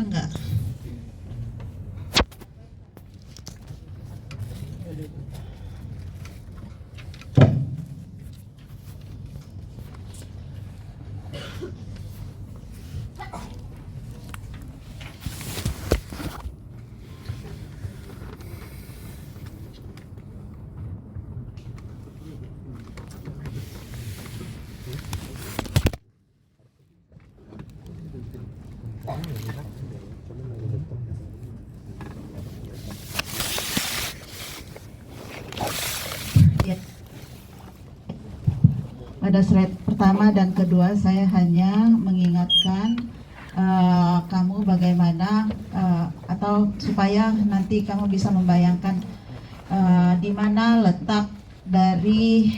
enggak? Ya. Pada slide pertama dan kedua saya hanya mengingatkan kamu bagaimana atau supaya nanti kamu bisa membayangkan di mana letak dari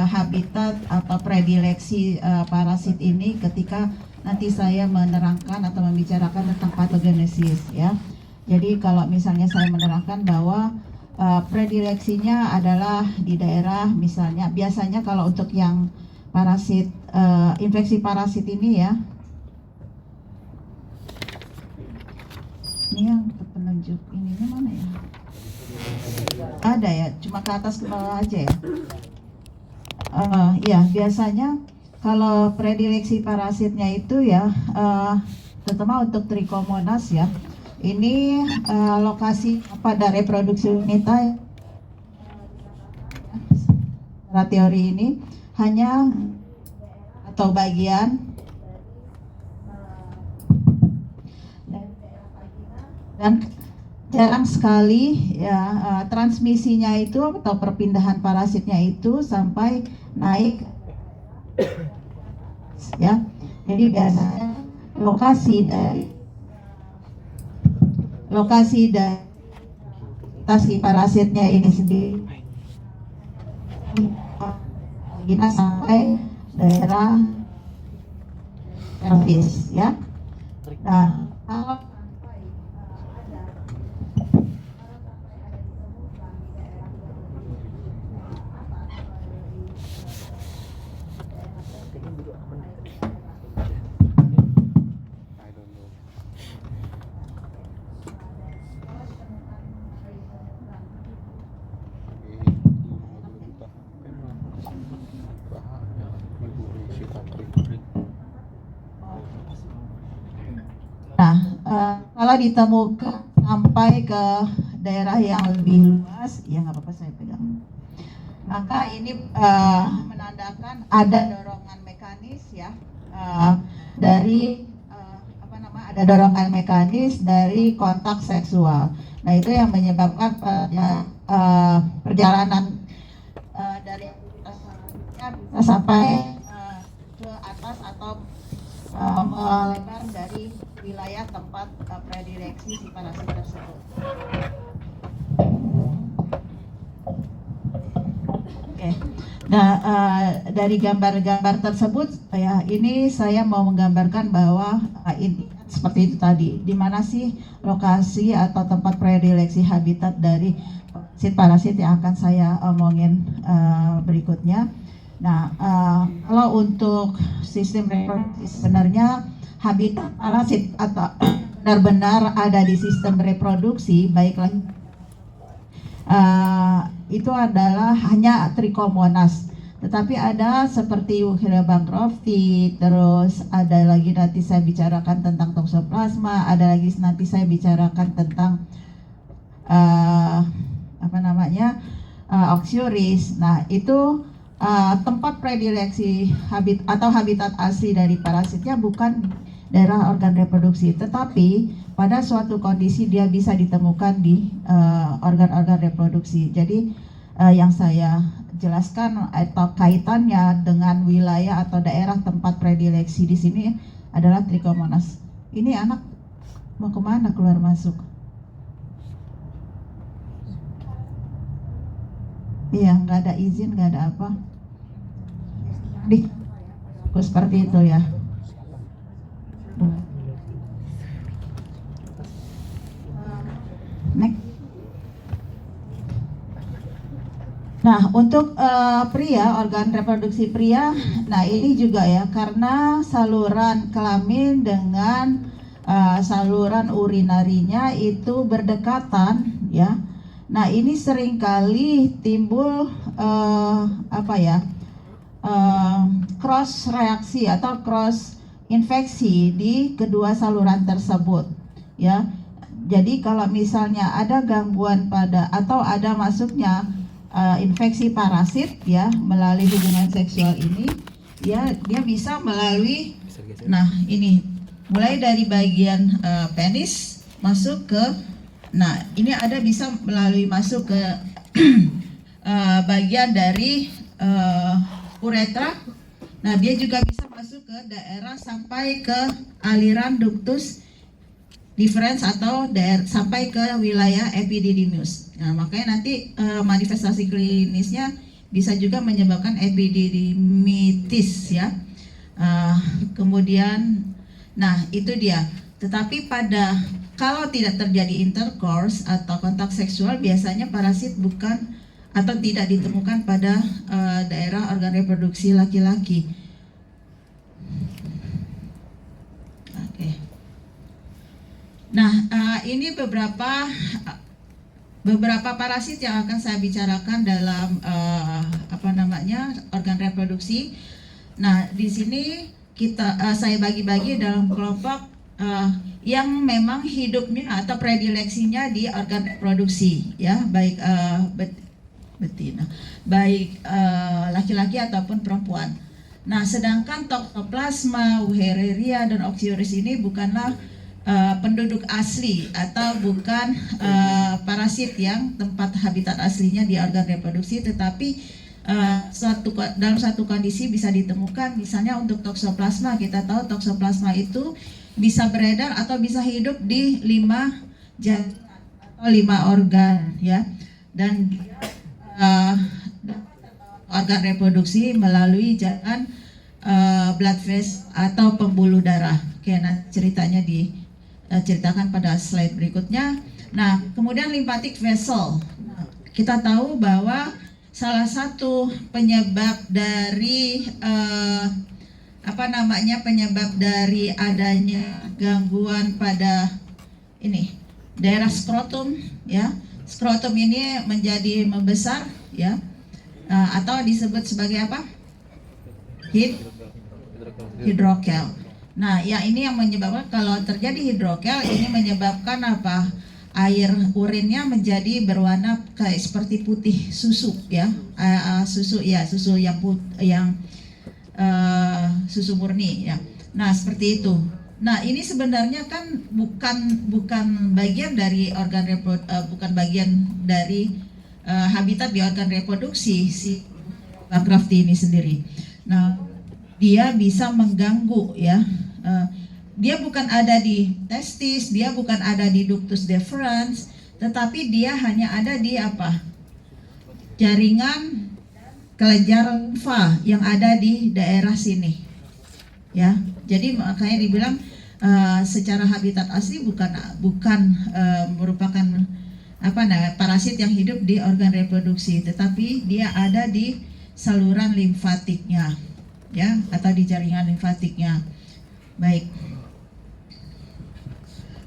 habitat atau predileksi parasit ini ketika nanti saya menerangkan atau membicarakan tentang patogenesis ya. Jadi kalau misalnya saya menerangkan bahwa predileksinya adalah di daerah misalnya biasanya kalau untuk yang parasit infeksi parasit ini ya. Ini yang penunjuk ininya mana ya? Ada ya, cuma ke atas ke bawah aja ya. Ya biasanya kalau predileksi parasitnya itu ya, terutama untuk Trichomonas ya, ini lokasi pada reproduksi unita. Secara teori ini hanya atau bagian dan jarang sekali ya transmisinya itu atau perpindahan parasitnya itu sampai naik ya. Jadi biasanya lokasi dari parasitnya ini sendiri sampai daerah pelvis ya. Nah, kalau kalau ditemukan sampai ke daerah yang lebih luas, ya nggak apa-apa saya pegang. Maka ini menandakan ada dorongan mekanis ya dari ada dorongan mekanis dari kontak seksual. Nah itu yang menyebabkan perjalanan dari bisa sampai ke atas atau melebar dari wilayah tempat predileksi si parasit tersebut. Oke. Nah dari gambar-gambar tersebut ya ini saya mau menggambarkan bahwa ini seperti itu tadi, di mana sih lokasi atau tempat predileksi habitat dari parasit yang akan saya omongin berikutnya. Nah, kalau untuk sistem reproduksi sebenarnya habitat parasit atau benar-benar ada di sistem reproduksi, baiklah itu adalah hanya Trichomonas. Tetapi ada seperti Eucheria bancrofti, terus ada lagi nanti saya bicarakan tentang Toxoplasma, ada lagi nanti saya bicarakan tentang Oxyuris. Nah, itu tempat predileksi habitat asli dari parasitnya bukan daerah organ reproduksi, tetapi pada suatu kondisi dia bisa ditemukan di organ-organ reproduksi. Jadi yang saya jelaskan atau kaitannya dengan wilayah atau daerah tempat predileksi di sini adalah Trichomonas. Ini anak mau kemana keluar masuk? Iya, nggak ada izin, nggak ada apa. Seperti itu ya. Next. Nah, untuk pria, organ reproduksi pria, nah ini juga ya, karena saluran kelamin dengan saluran urinarinya itu berdekatan, ya. Nah, ini seringkali timbul cross reaksi atau cross infeksi di kedua saluran tersebut, ya. Jadi kalau misalnya ada gangguan pada atau ada masuknya infeksi parasit, ya, melalui hubungan seksual ini, ya, dia bisa melalui, nah ini mulai dari bagian penis masuk ke, nah ini ada bisa melalui masuk ke bagian dari uretra. Nah, dia juga bisa masuk ke daerah sampai ke aliran ductus deferens atau sampai ke wilayah epididymis. Nah, makanya nanti manifestasi klinisnya bisa juga menyebabkan epididimitis, ya. Kemudian, nah itu dia. Tetapi kalau tidak terjadi intercourse atau kontak seksual, biasanya parasit bukan atau tidak ditemukan pada daerah organ reproduksi laki-laki. Oke. Nah, ini beberapa parasit yang akan saya bicarakan dalam organ reproduksi. Nah, di sini saya bagi-bagi dalam kelompok yang memang hidupnya atau predileksinya di organ reproduksi, ya, baik betina, baik laki-laki ataupun perempuan. Nah, sedangkan Toxoplasma, Wuchereria, dan Oxyuris ini bukanlah penduduk asli atau bukan parasit yang tempat habitat aslinya di organ reproduksi, tetapi dalam satu kondisi bisa ditemukan. Misalnya untuk Toxoplasma, kita tahu Toxoplasma itu bisa beredar atau bisa hidup di 5 jantung atau 5 organ, ya, dan organ reproduksi melalui jalan blood vessel atau pembuluh darah. Oke, nah ceritanya diceritakan pada slide berikutnya. Nah, kemudian lymphatic vessel. Kita tahu bahwa salah satu penyebab dari penyebab dari adanya gangguan pada ini daerah skrotum, ya. Skrotum ini menjadi membesar, ya, atau disebut sebagai apa? Hidrokel. Nah, ya, ini yang menyebabkan, kalau terjadi hidrokel, ini menyebabkan apa? Air urinnya menjadi berwarna kayak seperti putih susu, ya, susu yang susu murni, ya. Nah, seperti itu. Nah, ini sebenarnya kan bukan bagian dari bukan bagian dari habitat di organ reproduksi si Bancroft ini sendiri. Nah, dia bisa mengganggu, ya. Dia bukan ada di testis, dia bukan ada di ductus deferens, tetapi dia hanya ada di apa? Jaringan kelenjar limfa yang ada di daerah sini, ya. Jadi makanya dibilang secara habitat asli bukan merupakan parasit yang hidup di organ reproduksi, tetapi dia ada di saluran limfatiknya, ya, atau di jaringan limfatiknya. Baik.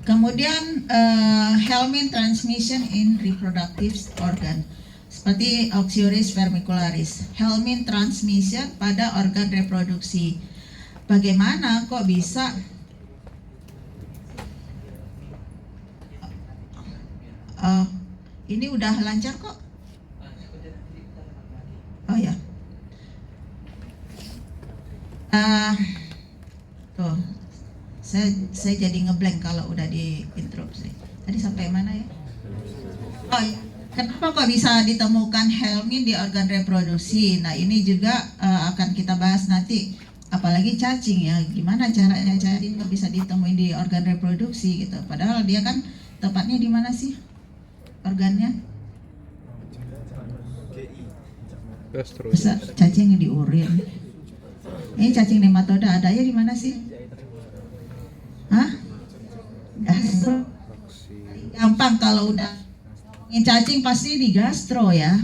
Kemudian Helminth transmission in reproductive organ, seperti Oxyuris vermicularis. Helminth transmission pada organ reproduksi. Bagaimana kok bisa ini udah lancar kok? Oh ya. Tuh, saya jadi ngeblank kalau udah diinterupsi. Tadi sampai mana ya? Oh ya. Kenapa kok bisa ditemukan Helminth di organ reproduksi? Nah, ini juga akan kita bahas nanti. Apalagi cacing, ya, gimana caranya cacing kok bisa ditemuin di organ reproduksi gitu. Padahal dia kan tepatnya di mana sih organnya? Cacing di urin. Ini cacing nematoda adanya di mana sih? Hah? Gastro. Gampang kalau udah ngomongin cacing pasti di gastro, ya.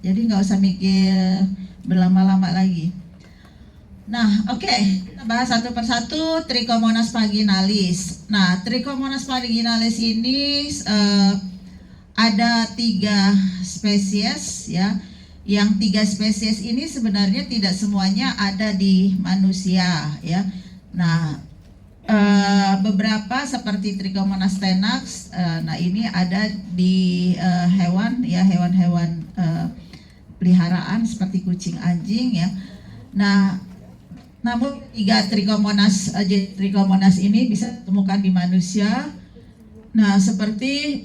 Jadi nggak usah mikir berlama-lama lagi. Nah, oke, kita bahas satu persatu Trichomonas vaginalis. Nah, Trichomonas vaginalis ini ada 3 spesies ya. Yang 3 spesies ini sebenarnya tidak semuanya ada di manusia ya. Nah, beberapa seperti Trichomonas tenax, nah ini ada di hewan ya, hewan-hewan peliharaan seperti kucing, anjing ya. Nah, namun 3 Trichomonas ini bisa ditemukan di manusia. Nah, seperti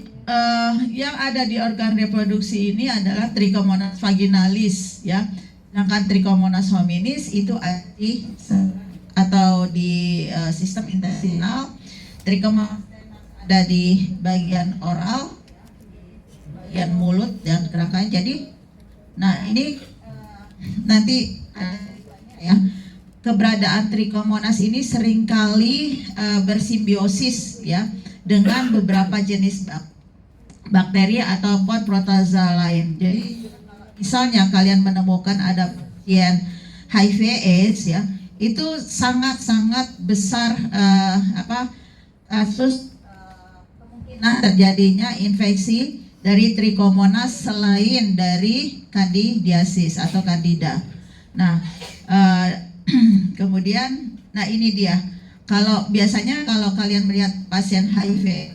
yang ada di organ reproduksi ini adalah Trichomonas vaginalis ya. Sedangkan Trichomonas hominis itu atau di sistem intestinal. Trichomonas ada di bagian oral, bagian mulut dan kerangkanya. Jadi, nah ini nanti ya. Keberadaan Trichomonas ini seringkali bersimbiosis ya dengan beberapa jenis bakteri ataupun protozoa lain. Jadi misalnya kalian menemukan ada pasien HIV/AIDS ya, itu sangat-sangat besar kasus kemungkinan terjadinya infeksi dari Trichomonas selain dari Candidiasis atau Candida. Nah, kemudian, nah ini dia. Kalau biasanya kalau kalian melihat pasien HIV,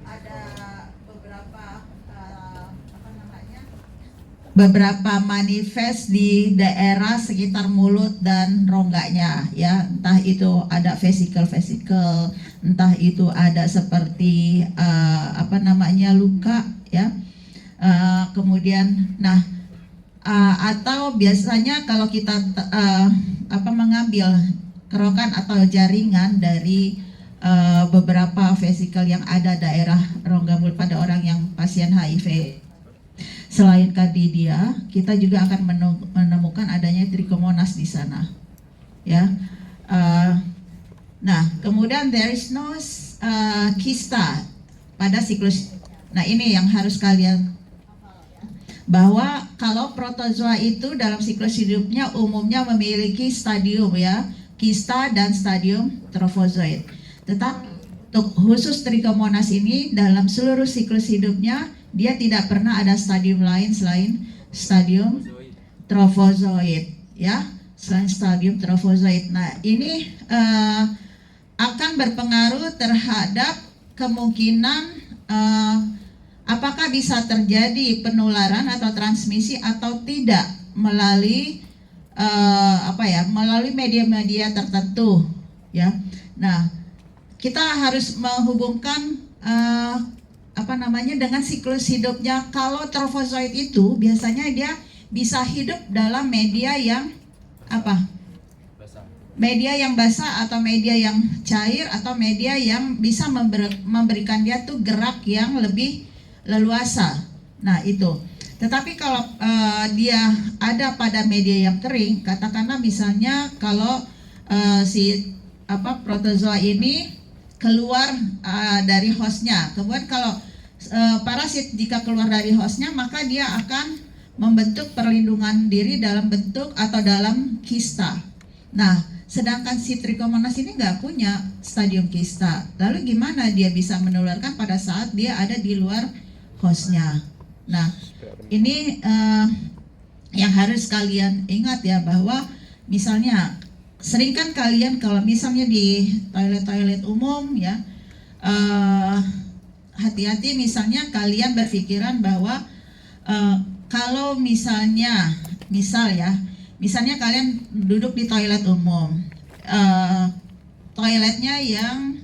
ada beberapa manifest di daerah sekitar mulut dan rongganya ya. Entah itu ada vesikel, entah itu ada seperti luka ya. Kemudian, nah. Atau biasanya kalau kita mengambil kerokan atau jaringan dari beberapa vesikel yang ada daerah rongga mulut pada orang yang pasien HIV, selain Candida, kita juga akan menemukan adanya Trichomonas di sana, ya. Nah, kemudian there is no kista pada siklus. Nah, ini yang harus kalian, bahwa kalau protozoa itu dalam siklus hidupnya umumnya memiliki stadium ya, kista dan stadium trophozoid. Tetapi untuk khusus Trichomonas ini dalam seluruh siklus hidupnya dia tidak pernah ada stadium lain selain stadium trophozoid ya, selain stadium trophozoid. Nah, ini akan berpengaruh terhadap kemungkinan apakah bisa terjadi penularan atau transmisi atau tidak melalui melalui media-media tertentu ya. Nah, kita harus menghubungkan dengan siklus hidupnya. Kalau trophozoid itu biasanya dia bisa hidup dalam media yang media yang basah atau media yang cair atau media yang bisa memberikan dia tuh gerak yang lebih leluasa. Nah, itu. Tetapi kalau dia ada pada media yang kering, katakanlah misalnya kalau protozoa ini keluar dari hostnya, kemudian kalau parasit jika keluar dari hostnya, maka dia akan membentuk perlindungan diri dalam bentuk atau dalam kista. Nah, sedangkan si Trichomonas ini nggak punya stadium kista. Lalu gimana dia bisa menularkan pada saat dia ada di luar hostnya? Nah, ini yang harus kalian ingat ya, bahwa misalnya sering kan kalian kalau misalnya di toilet-toilet umum ya, hati-hati misalnya kalian berpikiran bahwa kalau misalnya kalian duduk di toilet umum, toiletnya yang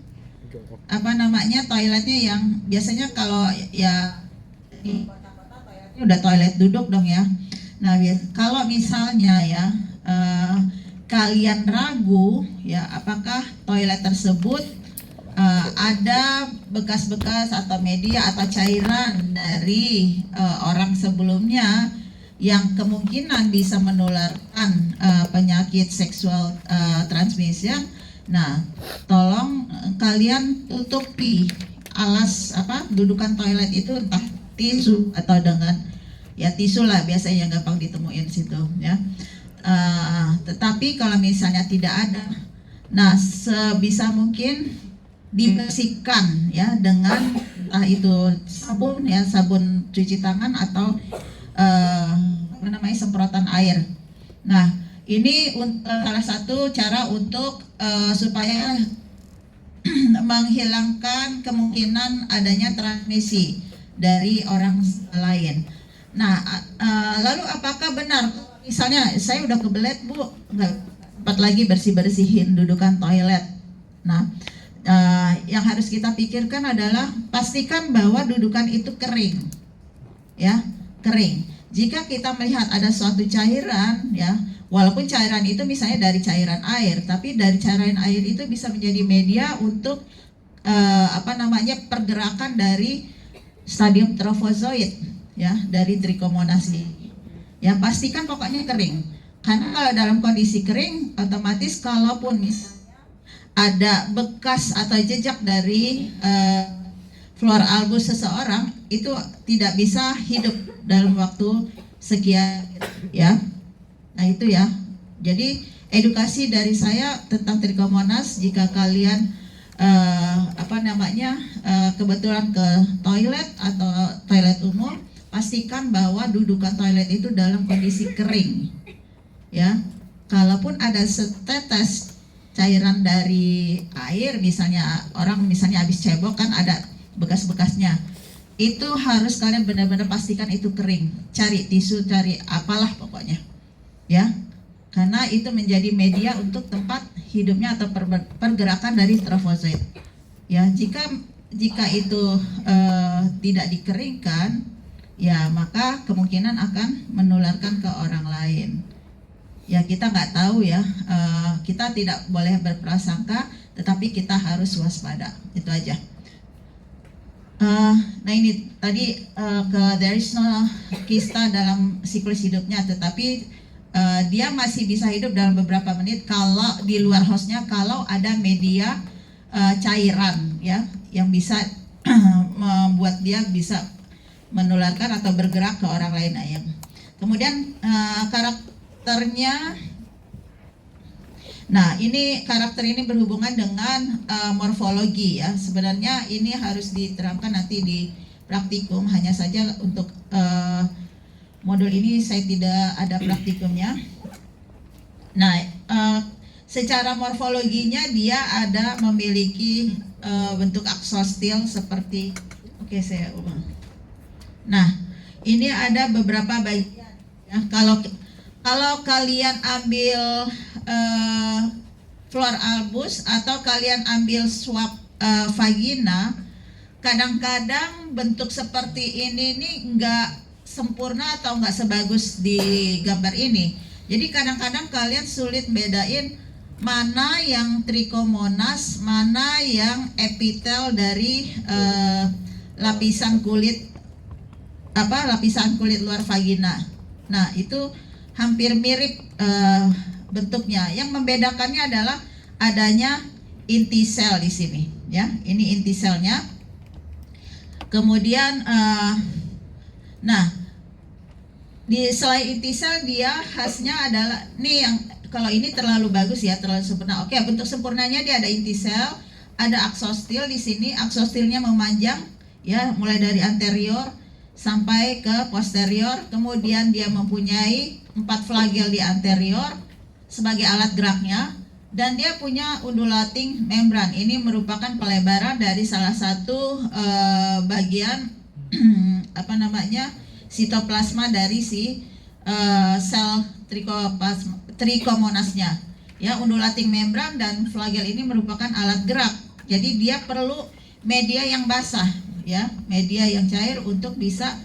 toiletnya yang biasanya kalau ya di kota-kota toiletnya udah toilet duduk dong ya. Nah, kalau misalnya ya kalian ragu ya apakah toilet tersebut ada bekas-bekas atau media atau cairan dari orang sebelumnya yang kemungkinan bisa menularkan penyakit seksual transmission. Nah, tolong kalian tutupi alas dudukan toilet itu, entah tisu atau dengan ya tisu lah biasanya yang gampang ditemuin situ ya. Tetapi kalau misalnya tidak ada, nah sebisa mungkin dibersihkan ya dengan itu sabun ya, sabun cuci tangan atau apa namanya, semprotan air. Nah, ini salah satu cara untuk supaya menghilangkan kemungkinan adanya transmisi dari orang lain. Nah, lalu apakah benar misalnya saya udah kebelet Bu, nggak sempat lagi bersih-bersihin dudukan toilet. Nah, yang harus kita pikirkan adalah pastikan bahwa dudukan itu kering, ya, kering. Jika kita melihat ada suatu cairan, ya, walaupun cairan itu misalnya dari cairan air, tapi dari cairan air itu bisa menjadi media untuk apa namanya, pergerakan dari stadium trofozoid, ya, dari trichomonasi. Ya, pastikan pokoknya kering. Karena kalau dalam kondisi kering, otomatis kalaupun misalnya ada bekas atau jejak dari floor albus seseorang, itu tidak bisa hidup dalam waktu sekian, ya. Nah itu ya. Jadi edukasi dari saya tentang trichomonas, jika kalian apa namanya, kebetulan ke toilet atau toilet umum, pastikan bahwa dudukan toilet itu dalam kondisi kering, ya. Kalaupun ada setetes cairan dari air, misalnya orang misalnya habis cebok kan ada bekas-bekasnya, itu harus kalian benar-benar pastikan itu kering. Cari tisu, cari apalah pokoknya, ya, karena itu menjadi media untuk tempat hidupnya atau pergerakan dari trofozoid. Ya, jika itu tidak dikeringkan, ya maka kemungkinan akan menularkan ke orang lain. Ya, kita nggak tahu ya, kita tidak boleh berprasangka, tetapi kita harus waspada. Itu aja. Nah ini tadi there is no kista dalam siklus hidupnya, tetapi dia masih bisa hidup dalam beberapa menit kalau di luar hostnya, kalau ada media cairan ya yang bisa membuat dia bisa menularkan atau bergerak ke orang lain. Kemudian karakternya, nah ini karakter ini berhubungan dengan morfologi ya. Sebenarnya ini harus diterangkan nanti di praktikum, hanya saja untuk modul ini saya tidak ada praktikumnya. Nah, secara morfologinya dia ada memiliki bentuk aksostil seperti, oke, saya ulang. Nah, ini ada beberapa bagian ya. Kalau kalian ambil floor albus atau kalian ambil swab vagina, kadang-kadang bentuk seperti ini nih nggak sempurna atau nggak sebagus di gambar ini. Jadi kadang-kadang kalian sulit bedain mana yang trichomonas, mana yang epitel dari lapisan kulit luar vagina. Nah itu hampir mirip bentuknya. Yang membedakannya adalah adanya inti sel di sini, ya. Ini inti selnya. Kemudian, nah di selain inti sel, dia khasnya adalah nih, yang kalau ini terlalu bagus ya, terlalu sempurna. Oke, bentuk sempurnanya dia ada inti sel, ada aksostil di sini. Aksostilnya memanjang, ya, mulai dari anterior sampai ke posterior. Kemudian dia mempunyai 4 flagel di anterior sebagai alat geraknya, dan dia punya undulating membran. Ini merupakan pelebaran dari salah satu bagian apa namanya, sitoplasma dari si sel trichomonasnya. Ya, undulating membran dan flagel ini merupakan alat gerak. Jadi dia perlu media yang basah, ya, media yang cair untuk bisa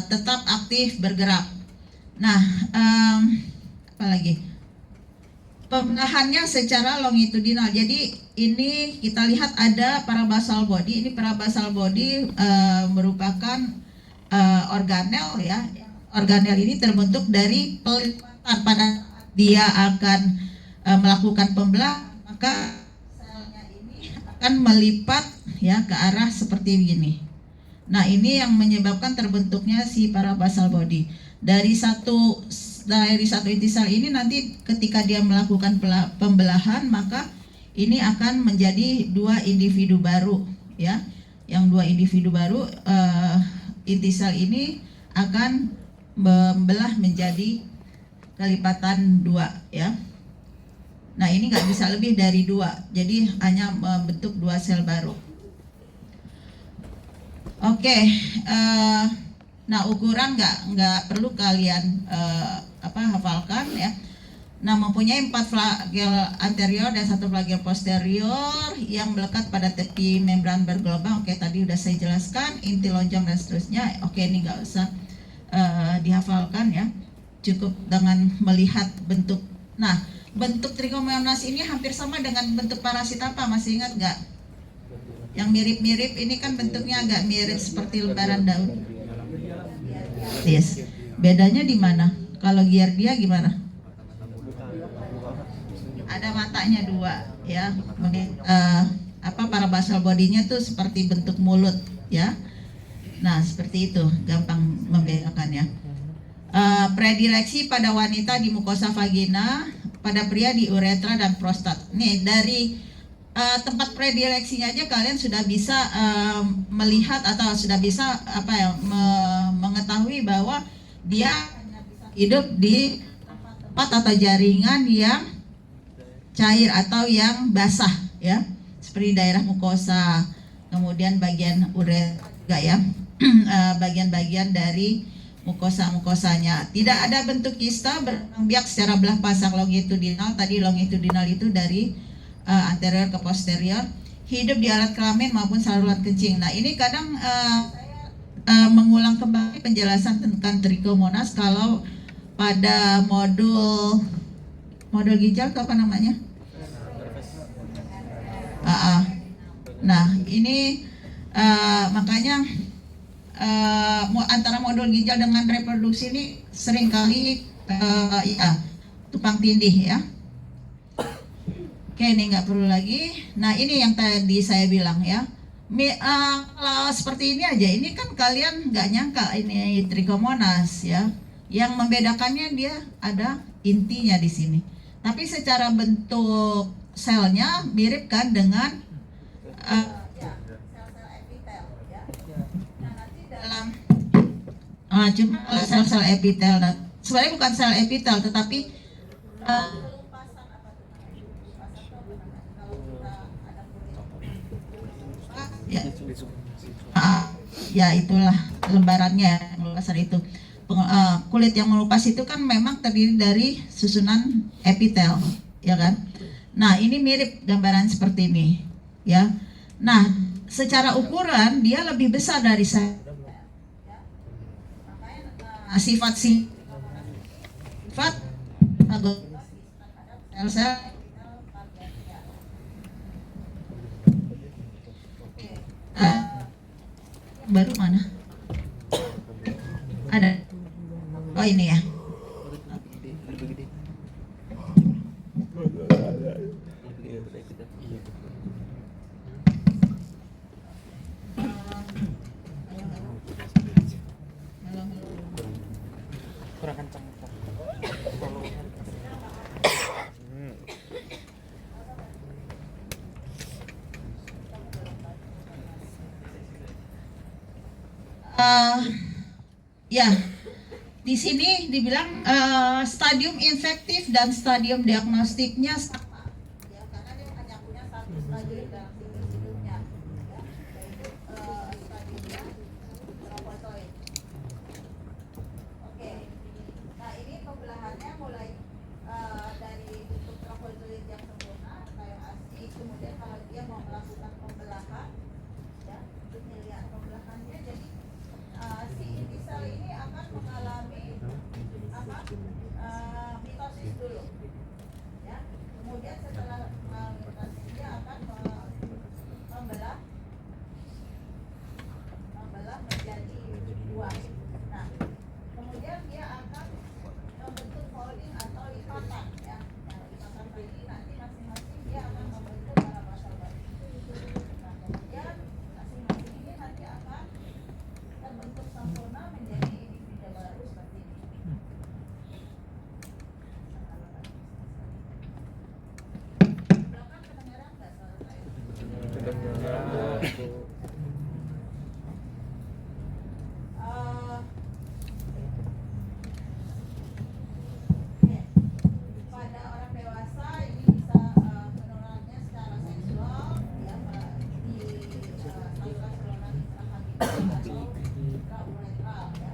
tetap aktif bergerak. Nah, apa lagi? Pembenahannya secara longitudinal. Jadi ini kita lihat ada parabasal body. Ini parabasal body merupakan organel ya. Organel ini terbentuk dari pelipatan. Pada dia akan melakukan pembelahan, maka selnya ini akan melipat ya ke arah seperti begini. Nah ini yang menyebabkan terbentuknya si parabasal body. Dari satu dari satu intisal ini nanti ketika dia melakukan pembelahan, maka ini akan menjadi dua individu baru, ya. Yang dua individu baru, intisal ini akan membelah menjadi kelipatan dua, ya. Nah, ini nggak bisa lebih dari dua, jadi hanya membentuk dua sel baru. Oke, nah ukuran nggak perlu kalian hafalkan, ya. Nah, mempunyai 4 flagel anterior dan 1 flagel posterior yang melekat pada tepi membran bergelombang. Oke, tadi udah saya jelaskan, inti lonjong dan seterusnya. Oke, ini nggak usah dihafalkan, ya. Cukup dengan melihat bentuk. Nah, bentuk trichomonas ini hampir sama dengan bentuk parasit apa? Masih ingat nggak? Yang mirip-mirip ini kan bentuknya agak mirip seperti lembaran daun. Yes. Bedanya di mana? Kalau Giardia gimana? Ada matanya 2, ya. Parabasal bodinya tuh seperti bentuk mulut, ya. Nah, seperti itu, gampang membedakannya. Predileksi pada wanita di mukosa vagina, pada pria di uretra dan prostat. Nih, dari tempat predileksinya aja kalian sudah bisa melihat atau sudah bisa mengetahui bahwa dia hidup di tempat atau jaringan yang cair atau yang basah, ya, seperti daerah mukosa, kemudian bagian uretra, ya. Bagian-bagian dari mukosanya. Tidak ada bentuk kista berkembang biak secara belah pasang longitudinal. Tadi longitudinal itu dari anterior ke posterior. Hidup di alat kelamin maupun saluran kencing. Nah, ini kadang saya mengulang kembali penjelasan tentang trichomonas kalau pada modul ginjal itu apa namanya? Nah, ini makanya antara modul ginjal dengan reproduksi ini seringkali tumpang tindih, ya. Oke, ini nggak perlu lagi. Nah, ini yang tadi saya bilang, ya. Kalau seperti ini aja, ini kan kalian nggak nyangka ini trichomonas, ya. Yang membedakannya dia ada intinya di sini. Tapi secara bentuk selnya mirip kan dengan sel-sel epitel, ya. Nah, nanti dalam cuma sel-sel epitel, sebenarnya bukan sel epitel, tetapi ya itulah lembarannya, pelupasan itu. Kulit yang melupas itu kan memang terdiri dari susunan epitel, ya kan. Nah, ini mirip gambaran seperti ini, ya. Nah, secara ukuran dia lebih besar dari sel. Sifat sel baru mana? Ada. Oh, ini ya. Kurang kencang. Ya, di sini dibilang stadium infektif dan stadium diagnostiknya sama, ya, karena dia hanya punya satu stadium dalam hidupnya, ya, yaitu stadiumnya thrombozoid. Oke, nah ini pembelahannya mulai dari bentuk thrombozoid yang sempurna atau yang asli, kemudian kalau dia mau melakukan pembelahan, ya, ini lihat pembelahannya, jadi si intisal ini akan mengalami mitosis dulu, ya. Kemudian setelah mitosis dia akan membelah menjadi 2. Nah, kemudian dia akan membentuk folding atau lipatan, ya. Nah, lipatan ini nanti masing-masing dia akan membentuk parabasal body. Nah, kemudian masing-masing ini nanti akan terbentuk sempurna menjadi individu baru seperti ini. Pada orang dewasa ini bisa penularannya secara seksual, ya, di saluran saluran intravaginal atau intrauretral, ya.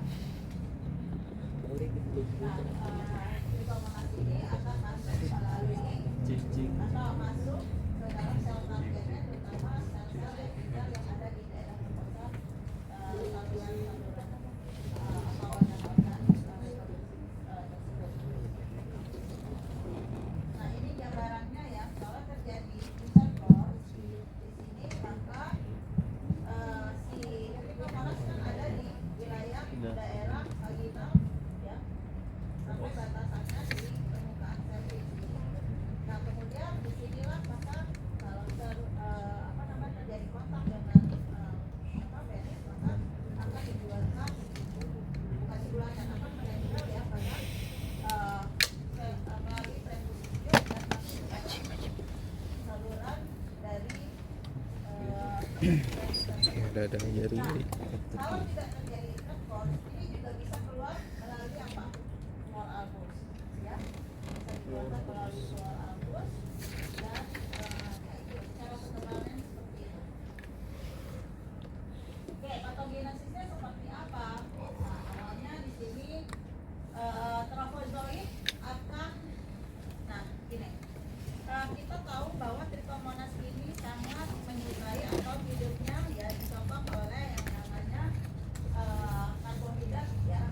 Nah, trikomonas ini akan masuk melalui atau masuk ke dalam sel targetnya, terutama sel-sel epitel yang ada di daerah mukosa saluran-saluran atau organ-organ tersebut. Nah, ini gambarannya ya, kalau terjadi intercourse di sini, maka si trikomonas kan ada di wilayah daerah vaginal, ya, sampai batasannya di permukaan serviks. Nah, kemudian disinilah maka kalau terjadi kontak dengan penis, maka akan dikeluarkan, bukan dikeluarkan, akan menempel ya pada melalui prepusidium dan masuk saluran dari ada nyeri. kalau tidak terjadi intercourse, ini juga bisa keluar melalui apa? Small albus, ya, bisa dikeluarkan melalui small albus dan ya itu cara penularannya seperti itu. Oke, patogenesisnya seperti apa? Nah, awalnya di sini trofozoit akan, nah gini, kita tahu bahwa trikomonas ini sangat menyukai atau hidupnya ya disokong oleh yang namanya karbohidrat, ya.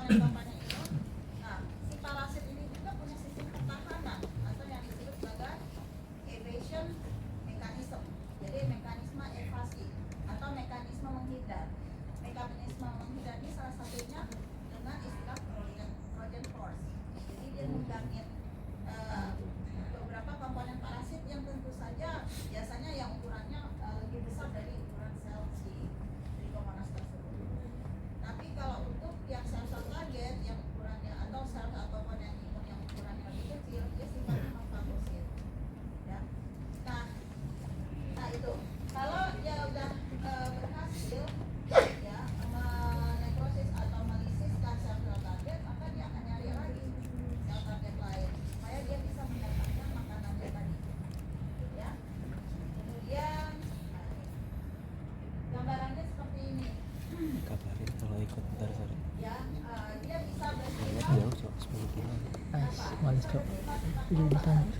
komponen-komponen itu. Nah, si parasit ini juga punya sistem pertahanan atau yang disebut sebagai evasion mechanism. Jadi mekanisme evasi atau mekanisme menghindar. Mekanisme menghindar ini salah satunya dengan istilah Trojan horse. Jadi dia menggangit beberapa komponen parasit yang tentu saja biasanya yang ukurannya lebih besar dari ukuran sel si Trichomonas tersebut. Tapi kalau untuk yang sel-sel target yang ukurannya atau sel komponen imun yang ukurannya lebih kecil, dia sifatnya memfagosit. Ya. Nah itu kalau dia udah berhasil ya menekrosis atau melisiskan sel-sel target, maka dia akan nyari lagi sel target lain supaya dia bisa mendapatkan makanannya tadi. Ya. Kemudian gambarannya seperti ini. Kabarin kalau ikut ntar sore. Ya, dia bisa Lewat bersifat jauh cok 10 kilo. Males cok. Udah ditanya.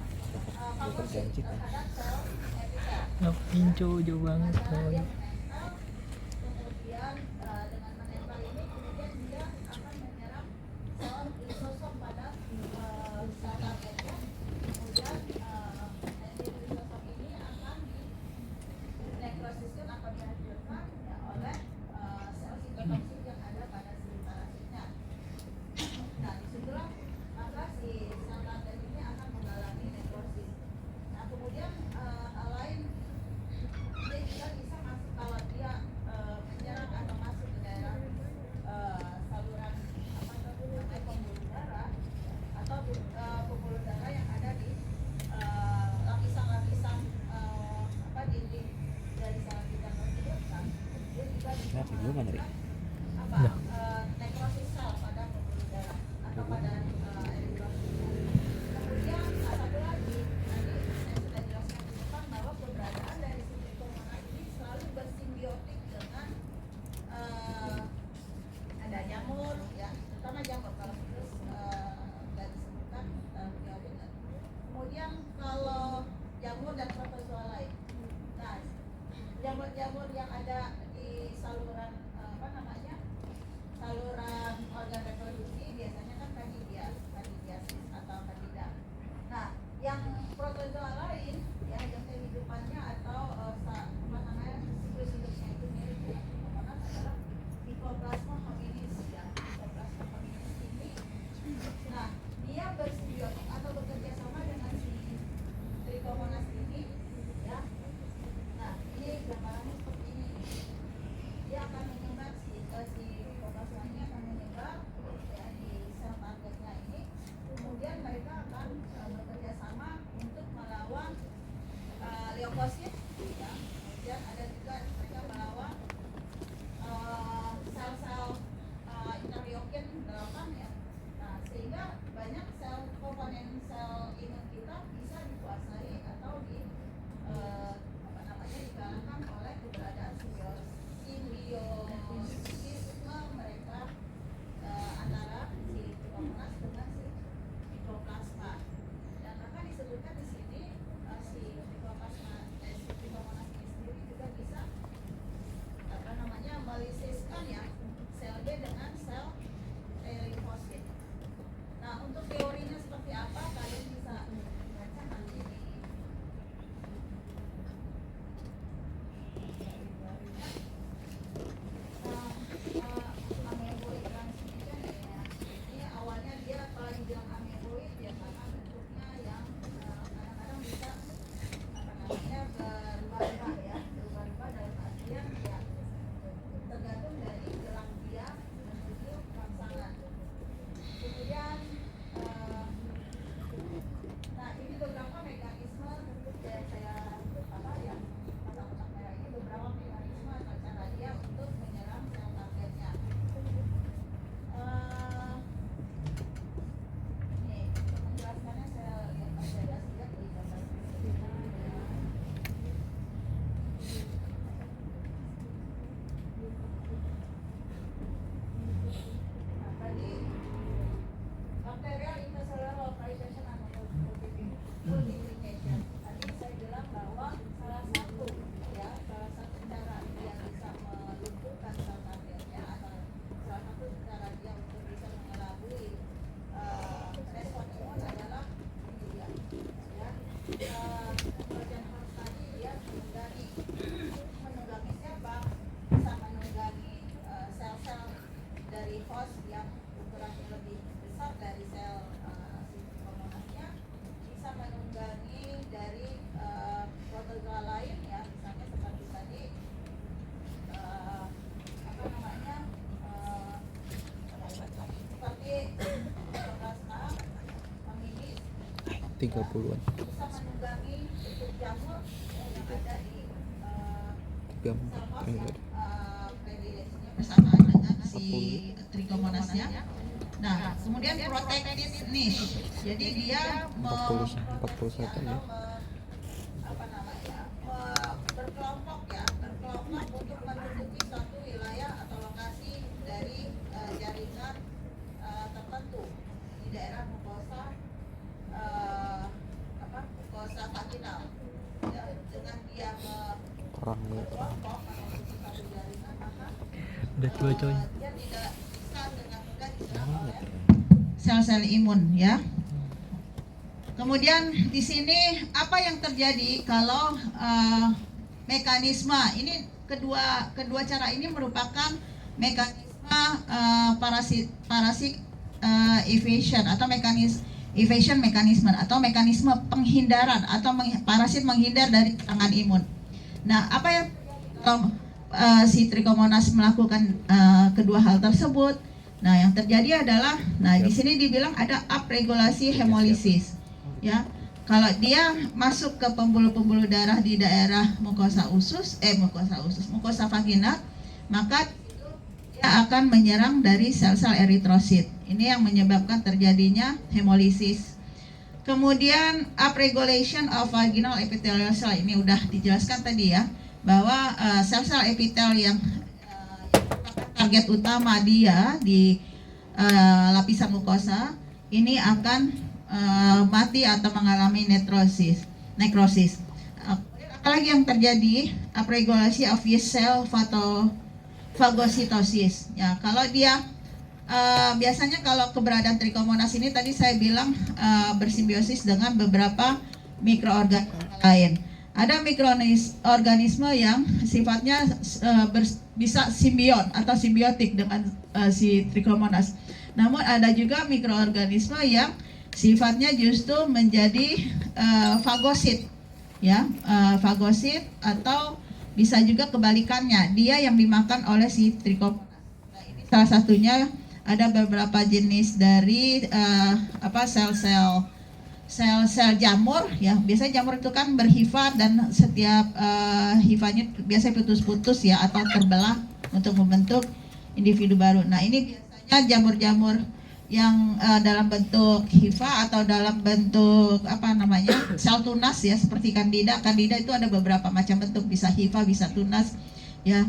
Gue berjanji kan. terhadap sel epitel. Ngapain cok, jauh banget Karena coy. dia menempel, kemudian dengan menempel ini kemudian dia akan menyerang sel lisosom pada sel targetnya. Kemudian lisosom ini akan dinekrosiskan atau dihancurkan ya, oleh sel sitotoksin yang ada pada si parasitnya. Nah, disitulah maka si sel target ini akan mengalami nekrosis. Nah, kemudian hal lain dia juga bisa masuk kalau dia menyerang atau masuk ke daerah saluran apa namanya pembuluh darah atau pembuluh darah yang ada di lapisan-lapisan apa dinding dari sel ginjal tersebut kan dia juga bisa Nah, video mana Ri? apa nekrosis sel pada pembuluh darah atau pada eritrosit. Kemudian satu lagi tadi saya sudah jelaskan di depan bahwa keberadaan dari si Trichomonas ini selalu bersimbiotik dengan ada jamur ya, terutama jamur kalau virus nggak disebutkan biotin. Kemudian kalau jamur dan protozoa lain. Nah, jamur-jamur yang ada di saluran apa namanya saluran organ reproduksi biasanya kan kandidiasis atau kandida. Nah, yang protozoa lain ya yang kehidupannya atau apa namanya siklus hidupnya itu mirip dengan Trichomonas adalah Mycoplasma hominis ya. Mycoplasma hominis ini, nah dia bersimbiotik atau bekerja sama dengan si Trichomonas ini ya. Nah, ini gambarannya seperti ini. Dia akan menyebar si Mycoplasma ini akan menyebar ya di sel targetnya ini. Kemudian mereka akan bekerja sama untuk melawan leukosit ya. Kemudian ada juga mereka melawan sel-sel interleukin 8 ya. Nah, sehingga banyak sel komponen sel imun kita bisa dikuasai atau 30-an. Tiga enggak ada. Bersamaan dengan si trichomonasnya. Nah, kemudian protected niche. Jadi dia 41 ya. berkelompok untuk menduduki suatu wilayah atau lokasi dari jaringan tertentu di daerah mukosa mukosa vaginal. Ya, dengan dia Orang ya. berkelompok menduduki suatu jaringan, maka Udah tua coy. dia tidak bisa dengan mudah Banget ya. sel-sel imun ya. Kemudian di sini apa yang terjadi kalau mekanisme ini kedua cara ini merupakan mekanisme parasit evasion atau evasion mekanisme atau mekanisme penghindaran atau parasit menghindar dari serangan imun. Nah, apa yang si Trichomonas melakukan kedua hal tersebut? Nah, yang terjadi adalah, di sini dibilang ada upregulasi hemolisis, ya. Kalau dia masuk ke pembuluh-pembuluh darah di daerah mukosa vagina, maka dia akan menyerang dari sel-sel eritrosit. Ini yang menyebabkan terjadinya hemolisis. Kemudian upregulation of vaginal epithelial cell, ini udah dijelaskan tadi ya, bahwa sel-sel epitel yang target utama dia di lapisan mukosa ini akan mati atau mengalami nekrosis. Apalagi yang terjadi upregulasi of yeast cell fagositosis. Ya, kalau dia biasanya kalau keberadaan Trichomonas ini tadi saya bilang bersimbiosis dengan beberapa mikroorganisme lain. Ada mikroorganisme yang sifatnya bisa simbion atau simbiotik dengan si Trichomonas. Namun ada juga mikroorganisme yang sifatnya justru menjadi fagosit, ya, fagosit atau bisa juga kebalikannya, dia yang dimakan oleh si Trichomonas. Nah, ini salah satunya ada beberapa jenis dari sel-sel jamur, ya. Biasanya jamur itu kan berhifa dan setiap hifanya biasanya putus-putus ya atau terbelah untuk membentuk individu baru. Nah, ini biasanya jamur-jamur yang dalam bentuk hifa atau dalam bentuk sel tunas ya, seperti Candida. Candida itu ada beberapa macam bentuk, bisa hifa, bisa tunas ya.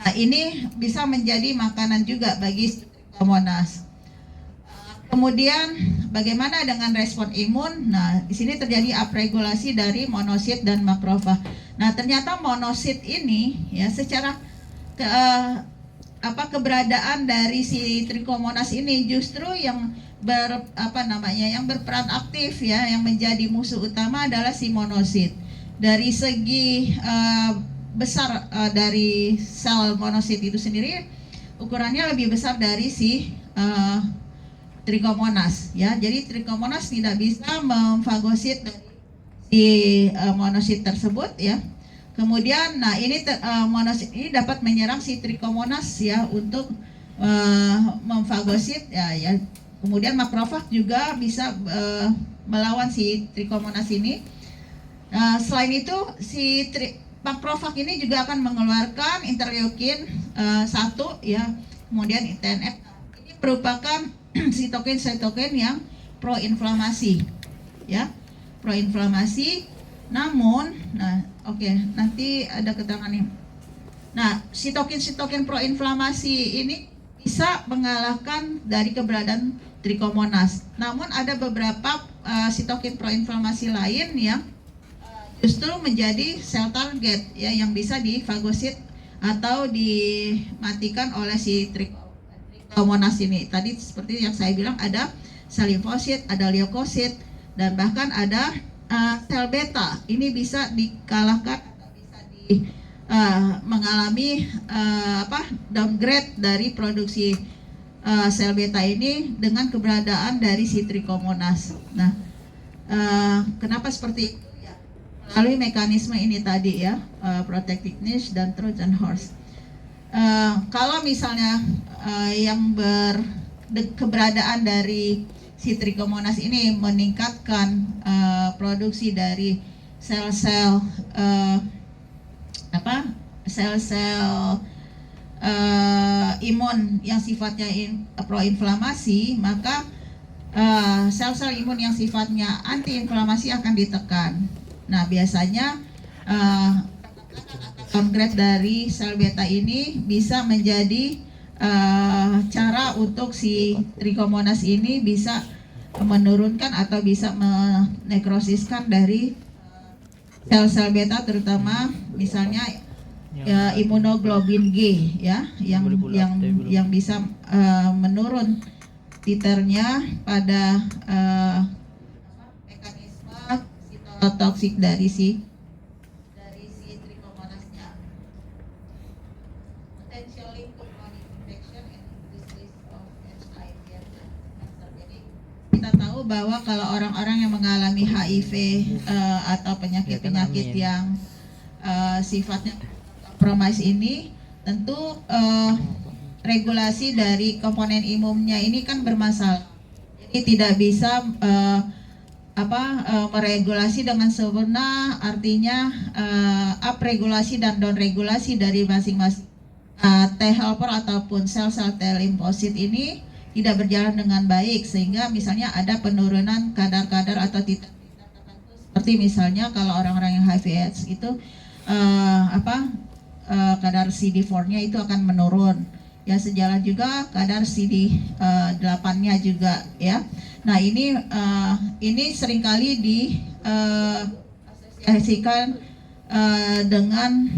Nah, ini bisa menjadi makanan juga bagi Trichomonas. Kemudian bagaimana dengan respon imun? Nah, di sini terjadi upregulasi dari monosit dan makrofag. Nah, ternyata monosit ini ya secara keberadaan dari si Trichomonas ini justru yang yang berperan aktif ya, yang menjadi musuh utama adalah si monosit. Dari segi besar dari sel monosit itu sendiri ukurannya lebih besar dari si Trichomonas ya. Jadi Trichomonas tidak bisa memfagosit dari si monosit tersebut ya. Kemudian monosit ini dapat menyerang si Trichomonas ya untuk memfagosit ya. Kemudian makrofag juga bisa melawan si Trichomonas ini. Selain itu si makrofag ini juga akan mengeluarkan interleukin 1 ya. Kemudian TNF ini merupakan sitokin yang proinflamasi ya, proinflamasi. Namun nanti ada keterangan nih. Nah, sitokin proinflamasi ini bisa mengalahkan dari keberadaan Trichomonas. Namun ada beberapa sitokin proinflamasi lain yang justru menjadi sel target ya, yang bisa difagosit atau dimatikan oleh si Trichomonas ini. Tadi seperti yang saya bilang, ada sel limfosit, ada leukosit, dan bahkan ada sel beta. Ini bisa dikalahkan atau bisa mengalami downgrade dari produksi sel beta ini dengan keberadaan dari si Trichomonas. Nah, kenapa seperti itu? Ya, melalui mekanisme ini tadi ya, protective niche dan Trojan horse. Kalau misalnya yang keberadaan dari si Trichomonas ini meningkatkan produksi dari sel-sel sel-sel imun yang sifatnya proinflamasi, maka sel-sel imun yang sifatnya antiinflamasi akan ditekan. Nah, biasanya konkret dari sel beta ini bisa menjadi cara untuk si Trichomonas ini bisa menurunkan atau bisa menekrosiskan dari sel-sel beta, terutama misalnya imunoglobulin G ya, yang bisa menurun titernya pada mekanisme sitotoksik dari si Trichomonasnya. Potential link to chronic infection and increased risk of HIV and cancer. Jadi kita tahu bahwa kalau orang-orang yang mengalami HIV atau penyakit-penyakit yang sifatnya kompromis ini, tentu regulasi dari komponen imunnya ini kan bermasalah. Jadi tidak bisa meregulasi dengan sempurna, artinya upregulasi dan downregulasi dari masing-masing T helper ataupun sel-sel T limfosit ini tidak berjalan dengan baik, sehingga misalnya ada penurunan kadar-kadar atau titik tertentu, seperti misalnya kalau orang-orang yang HIV/AIDS itu kadar CD4-nya itu akan menurun. Ya, sejalan juga kadar CD8-nya juga ya. Nah, ini seringkali diasosiasikan dengan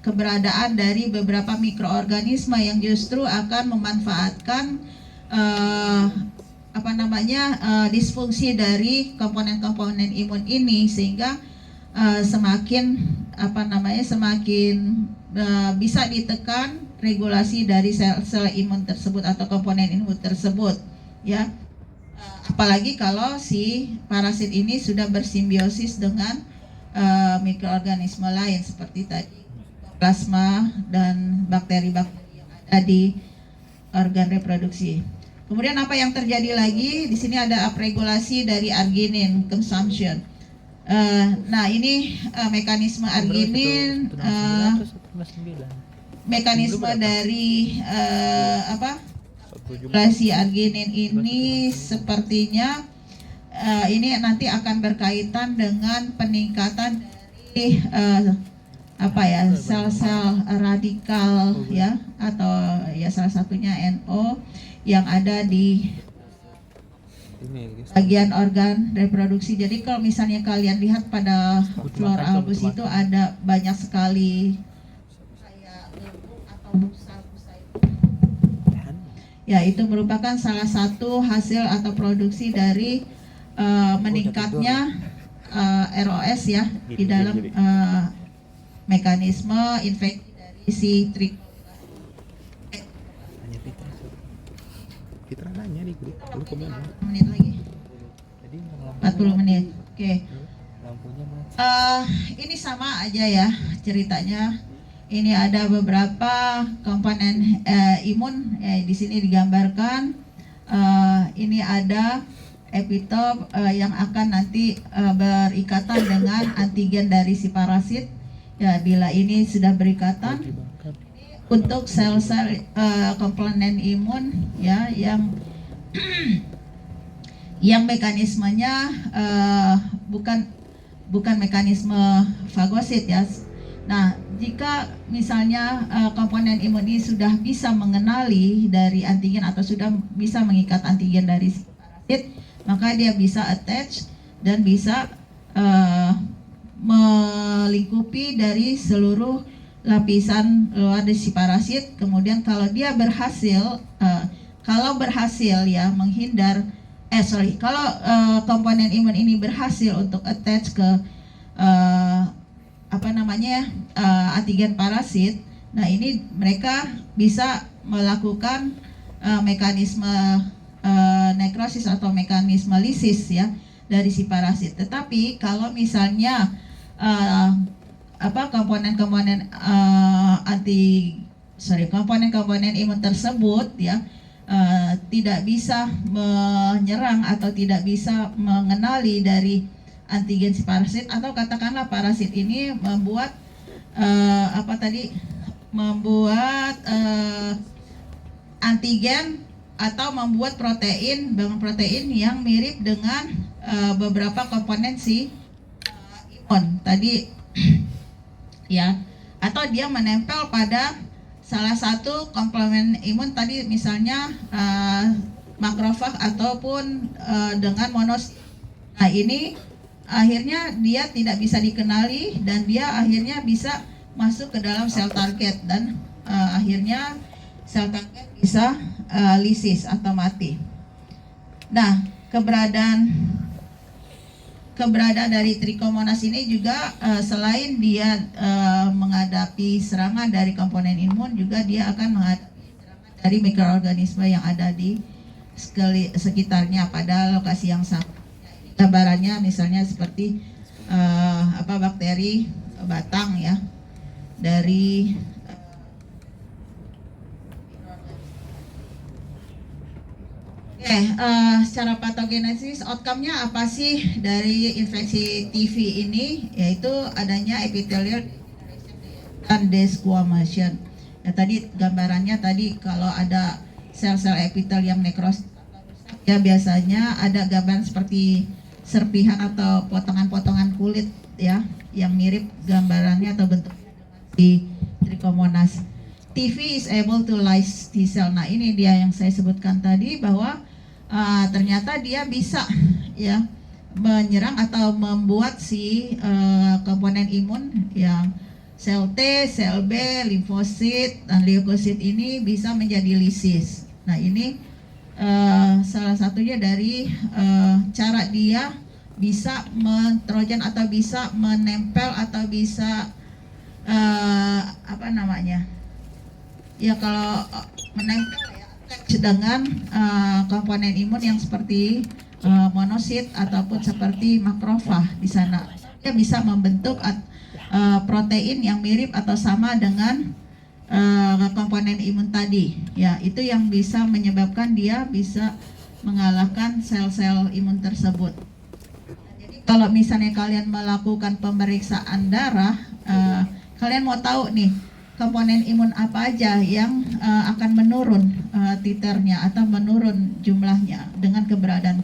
keberadaan dari beberapa mikroorganisme yang justru akan memanfaatkan disfungsi dari komponen-komponen imun ini, sehingga semakin bisa ditekan regulasi dari sel-sel imun tersebut atau komponen imun tersebut ya. Apalagi kalau si parasit ini sudah bersimbiosis dengan mikroorganisme lain seperti tadi plasma dan bakteri-bakteri yang ada di organ reproduksi. Kemudian apa yang terjadi lagi? Di sini ada upregulasi dari arginin consumption. Nah, ini mekanisme arginin, mekanisme dari regulasi arginin ini sepertinya ini nanti akan berkaitan dengan peningkatan dari sel-sel radikal ya, atau ya salah satunya NO yang ada di bagian organ reproduksi. Jadi kalau misalnya kalian lihat pada flora albus itu ada banyak sekali kayak lubuk atau busa-busa itu. Ya, itu merupakan salah satu hasil atau produksi dari meningkatnya ROS ya di dalam mekanisme infeksi dari si Fitra nanya di grup, lu kemana? menit lagi. 40 menit. Oke. Lampunya mati. Ini sama aja ya ceritanya. Ini ada beberapa komponen imun di sini digambarkan. Ini ada epitop yang akan nanti berikatan dengan antigen dari si parasit. Ya, bila ini sudah berikatan untuk sel-sel komponen imun ya yang mekanismenya bukan mekanisme fagosit ya. Nah, jika misalnya komponen imun ini sudah bisa mengenali dari antigen atau sudah bisa mengikat antigen dari si parasit, maka dia bisa attach dan bisa melingkupi dari seluruh lapisan luar dari si parasit. Kemudian kalau dia berhasil ya menghindar kalau komponen imun ini berhasil untuk attach ke antigen parasit, nah ini mereka bisa melakukan mekanisme nekrosis atau mekanisme lisis ya dari si parasit. Tetapi kalau misalnya komponen-komponen komponen imun tersebut ya tidak bisa menyerang atau tidak bisa mengenali dari antigen si parasit, atau katakanlah parasit ini membuat antigen atau membuat bangun protein yang mirip dengan beberapa komponen si imun tadi ya, atau dia menempel pada salah satu komponen imun tadi, misalnya makrofag ataupun dengan monosit. Nah, ini akhirnya dia tidak bisa dikenali dan dia akhirnya bisa masuk ke dalam sel target dan akhirnya sel target bisa lisis atau mati. Nah, keberadaan dari Trichomonas ini juga selain dia menghadapi serangan dari komponen imun, juga dia akan menghadapi serangan dari mikroorganisme yang ada di sekitarnya pada lokasi yang sama. Gambarannya misalnya seperti bakteri batang ya, dari secara patogenesis, outcome-nya apa sih dari infeksi TV ini? Yaitu adanya epithelial dan desquamation. Ya, tadi gambarannya tadi kalau ada sel-sel epitel yang nekros, ya biasanya ada gambaran seperti serpihan atau potongan-potongan kulit ya, yang mirip gambarannya atau bentuk di Trichomonas. TV is able to lyse T cell. Nah, ini dia yang saya sebutkan tadi, bahwa ternyata dia bisa ya menyerang atau membuat si komponen imun yang sel T, sel B, limfosit dan leukosit ini bisa menjadi lisis. Nah, ini salah satunya dari cara dia bisa mentrojan atau bisa menempel atau bisa ya kalau menempel ya dengan komponen imun yang seperti monosit ataupun seperti makrofag di sana. Dia bisa membentuk protein yang mirip atau sama dengan komponen imun tadi. Ya, itu yang bisa menyebabkan dia bisa mengalahkan sel-sel imun tersebut. Jadi kalau misalnya kalian melakukan pemeriksaan darah, kalian mau tahu nih komponen imun apa aja yang akan menurun titernya atau menurun jumlahnya dengan keberadaan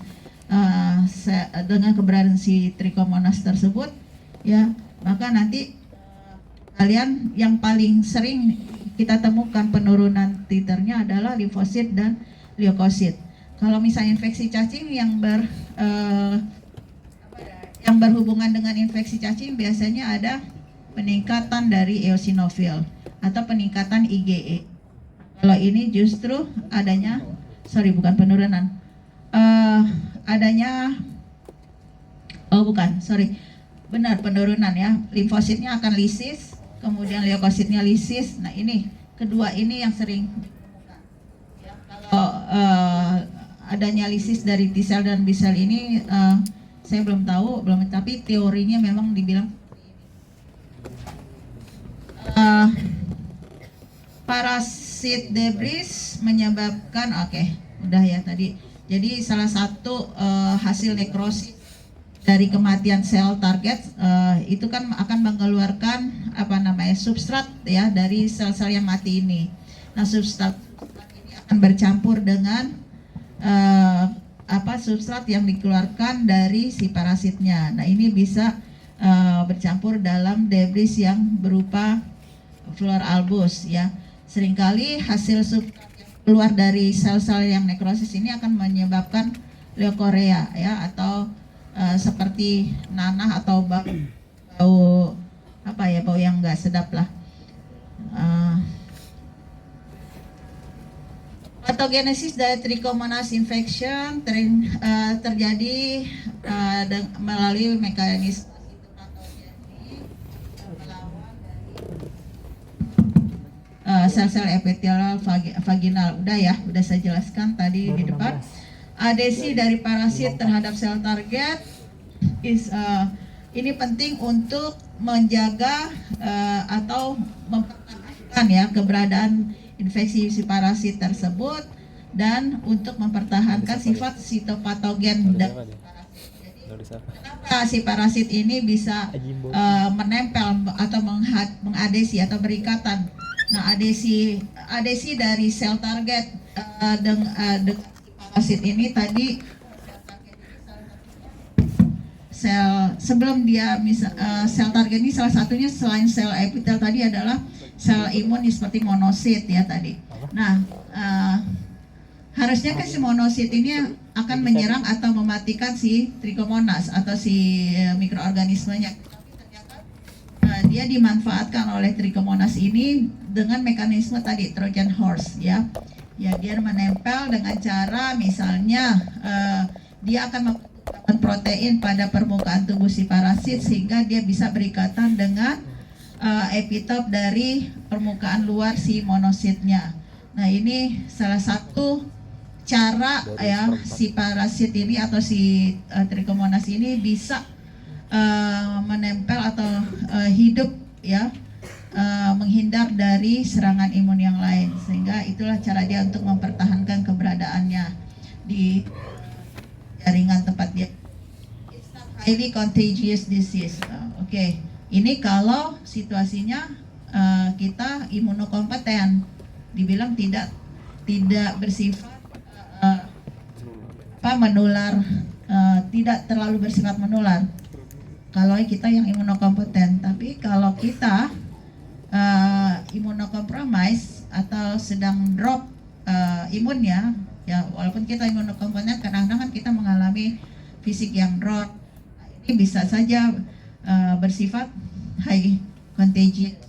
si Trichomonas tersebut ya, maka nanti kalian yang paling sering kita temukan penurunan titernya adalah limfosit dan leukosit. Kalau misalnya infeksi cacing yang berhubungan dengan infeksi cacing, biasanya ada peningkatan dari eosinofil atau peningkatan IgE. Kalau ini justru adanya, penurunan. Penurunan ya. Limfositnya akan lisis, kemudian leukositnya lisis. Nah, ini kedua ini yang sering ditemukan. Ya, kalau adanya lisis dari T cell dan B cell ini saya belum tahu, tapi teorinya memang dibilang parasit debris menyebabkan, udah ya tadi. Jadi salah satu hasil nekrosis dari kematian sel target itu kan akan mengeluarkan substrat ya dari sel-sel yang mati ini. Nah, substrat ini akan bercampur dengan substrat yang dikeluarkan dari si parasitnya. Nah, ini bisa bercampur dalam debris yang berupa fluor albus ya. Seringkali hasil substrat yang keluar dari sel-sel yang nekrosis ini akan menyebabkan leukorea ya, atau seperti nanah atau bau yang enggak sedap lah. Patogenesis dari Trichomonas infection terjadi melalui mekanisme sel-sel epithelial vaginal. Udah saya jelaskan tadi di depan. Adesi dari parasit terhadap sel target ini penting untuk menjaga atau mempertahankan ya keberadaan infeksi si parasit tersebut, dan untuk mempertahankan sifat sitopatogen. Kenapa si parasit ini bisa menempel atau mengadesi atau berikatan? Nah, adesi dari sel target dengan parasit ini tadi sebelum dia sel target ini salah satunya selain sel epitel tadi adalah sel imun seperti monosit ya tadi. Nah, harusnya kan si monosit ini akan menyerang atau mematikan si Trichomonas atau si mikroorganismenya. Dia dimanfaatkan oleh Trichomonas ini dengan mekanisme tadi Trojan horse ya. Ya, dia menempel dengan cara misalnya dia akan membentuk protein pada permukaan tubuh si parasit sehingga dia bisa berikatan dengan epitop dari permukaan luar si monositnya. Nah, ini salah satu cara ya si parasit ini atau si Trichomonas ini bisa menempel atau hidup ya, menghindar dari serangan imun yang lain, sehingga itulah cara dia untuk mempertahankan keberadaannya di jaringan tempat dia. It's not highly contagious disease. Oke. Ini kalau situasinya kita imunokompeten, dibilang tidak bersifat menular, tidak terlalu bersifat menular. Kalau kita yang imunokompeten, tapi kalau kita imunokompromis atau sedang drop imunnya, ya walaupun kita imunokompeten, kadang-kadang kita mengalami fisik yang drop. Ini bisa saja bersifat high contagious.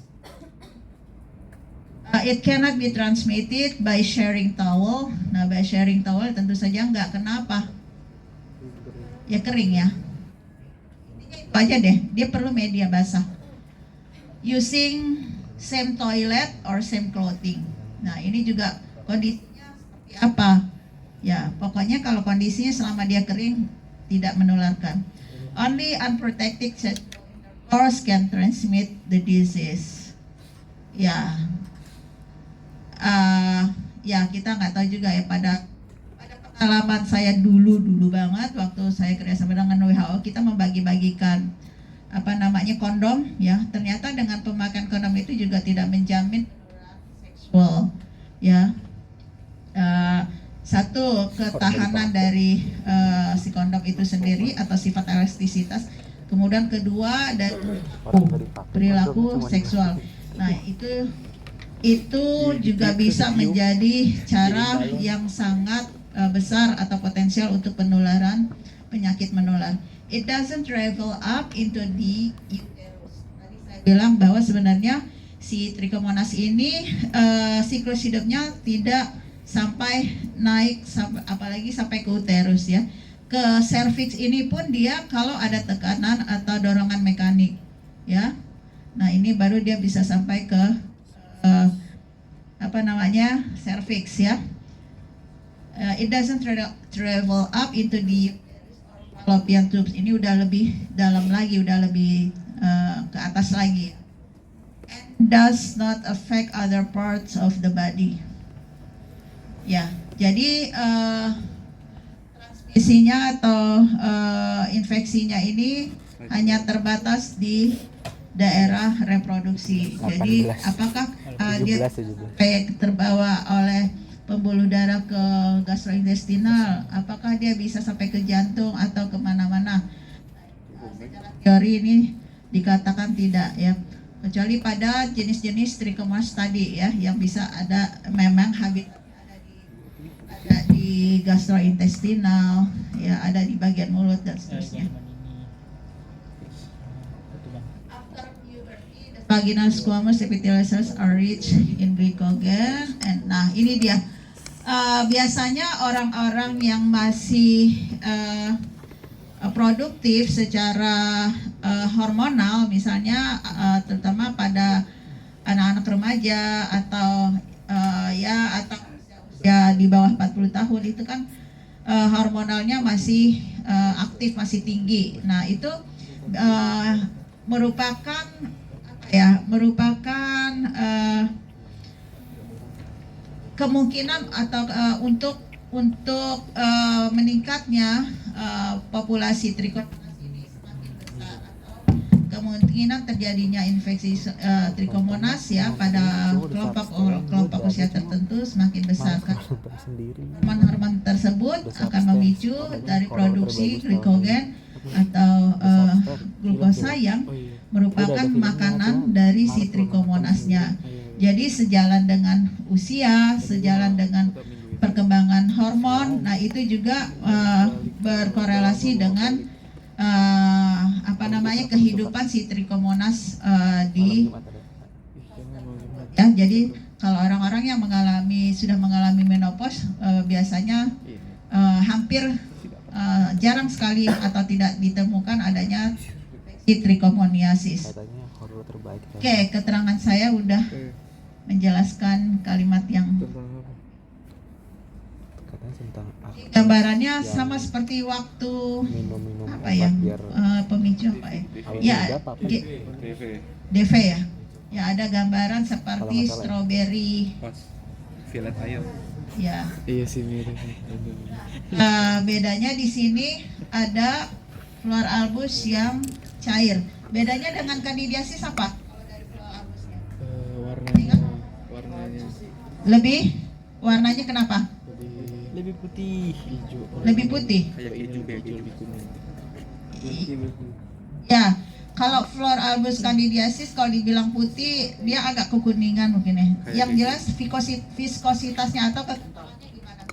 It cannot be transmitted by sharing towel. Nah, by sharing towel tentu saja enggak. Kenapa? Ya kering ya. Itu aja deh. Dia perlu media basah. Using same toilet or same clothing. Nah, ini juga kondisinya seperti apa? Ya, pokoknya kalau kondisinya selama dia kering tidak menularkan. Only unprotected intercourse can transmit the disease. Ya, ya kita nggak tahu juga ya, pada pengalaman saya dulu banget waktu saya kerjasama dengan WHO, kita membagi-bagikan kondom ya. Ternyata dengan pemakaian kondom itu juga tidak menjamin seksual ya. Satu, ketahanan dari si kondom itu sendiri atau sifat elastisitas. Kemudian kedua, dari perilaku seksual. Nah, itu juga bisa menjadi cara yang sangat besar atau potensial untuk penularan penyakit menular. It doesn't travel up into the uterus. Tadi saya bilang bahwa sebenarnya si Trichomonas ini siklus hidupnya tidak sampai naik, apalagi sampai ke uterus ya. Ke serviks ini pun dia kalau ada tekanan atau dorongan mekanik ya. Nah, ini baru dia bisa sampai ke serviks ya. It doesn't travel up into the fallopian tubes. Ini udah lebih dalam lagi, udah lebih ke atas lagi. And does not affect other parts of the body. Ya, jadi transmisinya atau infeksinya ini hanya terbatas di daerah reproduksi. Jadi apakah dia kayak terbawa oleh pembuluh darah ke gastrointestinal, apakah dia bisa sampai ke jantung atau kemana-mana? Secara teori ini dikatakan tidak ya, kecuali pada jenis-jenis Trichomonas tadi ya, yang bisa ada memang habitatnya ada di gastrointestinal ya, ada di bagian mulut dan seterusnya. Vaginal squamous epithelial cells are rich in glycogen. And nah, ini dia. Biasanya orang-orang yang masih produktif secara hormonal, misalnya terutama pada anak-anak remaja atau ya di bawah 40 tahun itu kan hormonalnya masih aktif, masih tinggi. Nah, itu merupakan kemungkinan atau untuk meningkatnya populasi Trichomonas ini semakin besar, atau kemungkinan terjadinya infeksi Trichomonas ya pada kelompok usia tertentu semakin besar. Hormon-hormon tersebut akan memicu dari produksi glikogen atau glukosa yang merupakan makanan dari si Trichomonasnya. Jadi sejalan dengan usia, sejalan dengan perkembangan hormon, nah itu juga berkorelasi dengan kehidupan si Trichomonas ya. Jadi kalau orang-orang yang sudah mengalami menopause biasanya hampir jarang sekali atau tidak ditemukan adanya si trichomoniasis. Oke, keterangan saya udah menjelaskan kalimat yang gambarannya sama seperti waktu pemicu DV ya. Ya, ada gambaran seperti strawberry violet ayo. Ya. Iya sih mirip. Bedanya di sini ada flor albus yang cair. Bedanya dengan candidiasis apa? Kalau dari flor albusnya? Warnanya kenapa? Lebih putih, hijau. Lebih putih. Kayak hijau lebih kuning. Ya, kalau flor albus candidiasis kalau dibilang putih dia agak kekuningan mungkin ya. Yang jelas viskositasnya atau kekentalannya gimana?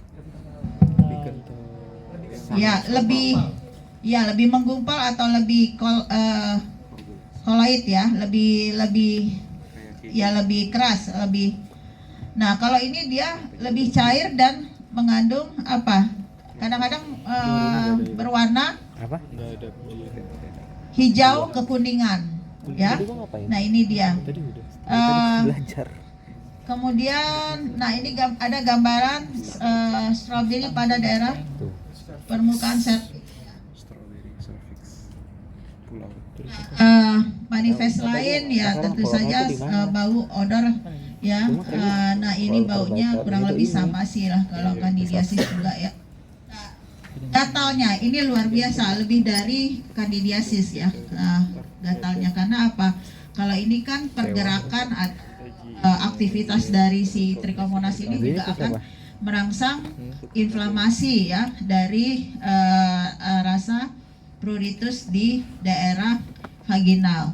Lebih menggumpal atau lebih koloid ya, lebih keras, lebih. Nah, kalau ini dia lebih cair dan mengandung apa? Kadang-kadang berwarna hijau kekuningan, ya. Nah, ini dia. Kemudian, nah ini ada gambaran strawberry pada daerah permukaan manifest lain ya tentu saja bau odor ya. Nah ini baunya kurang lebih sama sih lah kalau candidiasis juga ya. Gatalnya ini luar biasa, lebih dari candidiasis ya. Gatalnya karena apa? Kalau ini kan pergerakan aktivitas dari si Trichomonas ini juga akan merangsang inflamasi ya dari rasa pruritus di daerah vaginal.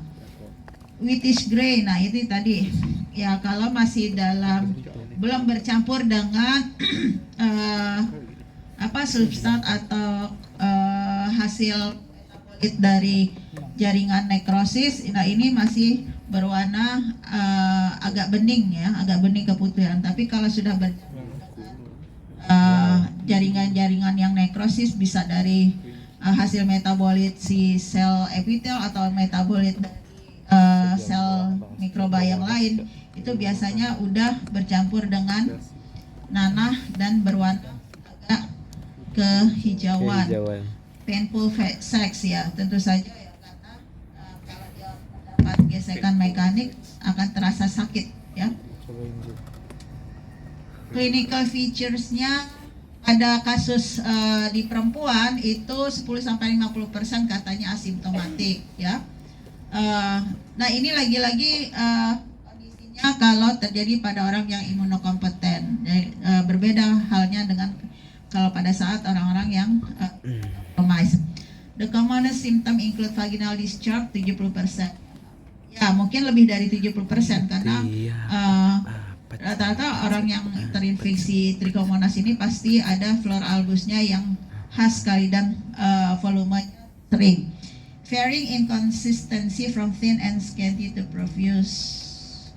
Whitish gray, nah itu tadi ya, kalau masih belum bercampur dengan substan atau hasil metabolit dari jaringan nekrosis, nah ini masih berwarna agak bening ya, agak bening keputihan. Tapi kalau sudah jaringan-jaringan yang nekrosis bisa dari hasil metabolit si sel epitel atau metabolit dari sel mikroba yang lain, itu biasanya udah bercampur dengan nanah dan berwarna agak kehijauan. Painful sex ya, tentu saja ya, karena kalau dia dapat gesekan mekanik akan terasa sakit ya. Clinical features-nya ada kasus di perempuan itu 10-50% katanya asimptomatik ya. Nah ini lagi-lagi kondisinya kalau terjadi pada orang yang imunokompeten. Berbeda halnya dengan kalau pada saat orang-orang yang compromised. The commonest symptom include vaginal discharge 70%. Ya mungkin lebih dari 70% karena rata-rata orang yang terinfeksi Trichomonas ini pasti ada flor albusnya yang khas sekali dan volumenya sering. Varying inconsistency from thin and scanty to profuse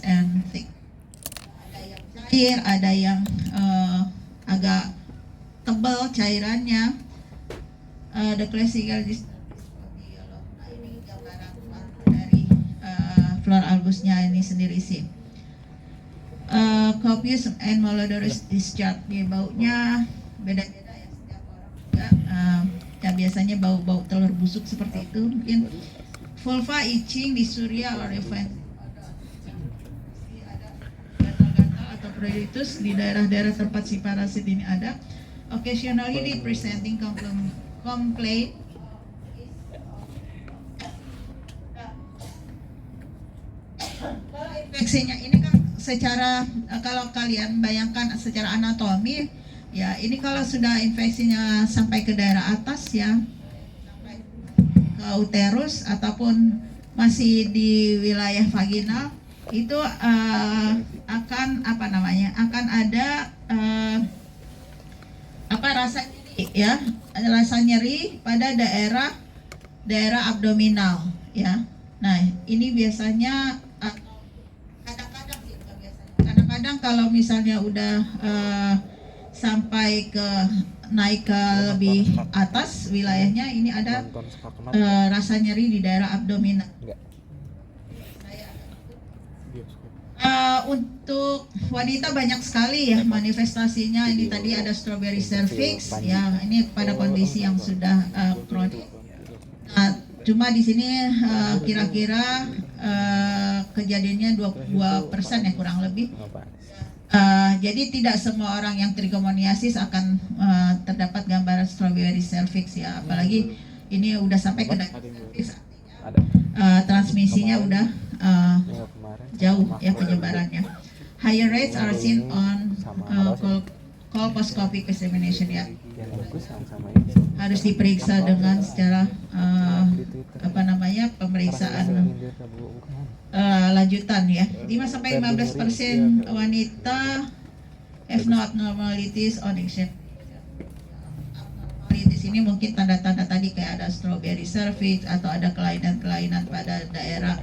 and thick. Ada yang cair, ada yang agak tebal cairannya. The classical ini gambaran dari flor albusnya ini sendiri sih. Copious and malodorous discharge, baunya beda-beda ya setiap orang juga. Ya biasanya bau-bau telur busuk seperti itu mungkin. Vulva itching, dysuria or event ada gatal-gatal atau pruritus di daerah-daerah tempat si parasit ini ada. Occasionally the presenting complaint infeksinya ini kan secara kalau kalian bayangkan secara anatomi ya, ini kalau sudah infeksinya sampai ke daerah atas ya, sampai ke uterus ataupun masih di wilayah vaginal, itu akan akan ada rasa nyeri ya, rasa nyeri pada daerah abdominal ya. Nah ini biasanya kadang-kadang kalau misalnya udah sampai ke naik ke lebih atas wilayahnya, ini ada rasa nyeri di daerah abdominal. Untuk wanita banyak sekali ya manifestasinya. Ini tadi ada strawberry cervix ya, ini pada kondisi yang sudah kronis. Nah, cuma di sini kira-kira kejadiannya 22% ya kurang lebih. Jadi tidak semua orang yang trichomoniasis akan terdapat gambaran strawberry cervix ya, apalagi ini udah sampai ke cervix, transmisinya udah jauh ya penyebarannya. Higher rates are seen on colposcopic examination ya. Harus diperiksa dengan secara pemeriksaan lanjutan ya. 5-15% wanita have no abnormalities on exam. Abnormalities ini mungkin tanda-tanda tadi kayak ada strawberry cervix atau ada kelainan-kelainan pada daerah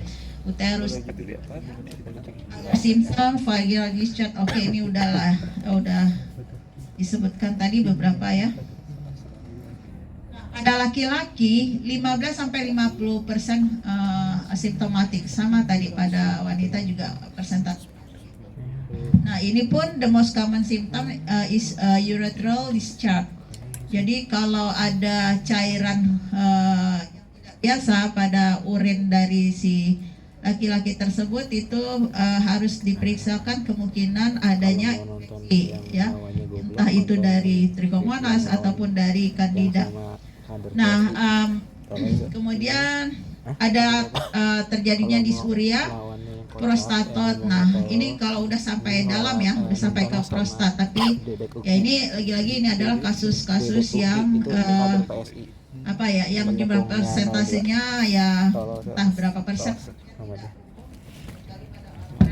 uterus. Symptom vaginal discharge, oke, ini udah disebutkan tadi beberapa ya. Pada laki-laki 15-50% asimptomatik, sama tadi pada wanita juga persentase. Nah ini pun the most common symptom is urethral discharge. Jadi kalau ada cairan yang tidak biasa pada urin dari si laki-laki tersebut, itu harus diperiksakan kemungkinan adanya infeksi ya, entah itu dari trichomonas ataupun dari candida. Nah kemudian ada terjadinya dysuria, prostatot. Nah ini kalau udah sampai dalam ya, udah sampai ke prostat, tapi ya ini lagi-lagi ini adalah kasus-kasus yang yang jumlah persentasenya ya entah berapa persen orang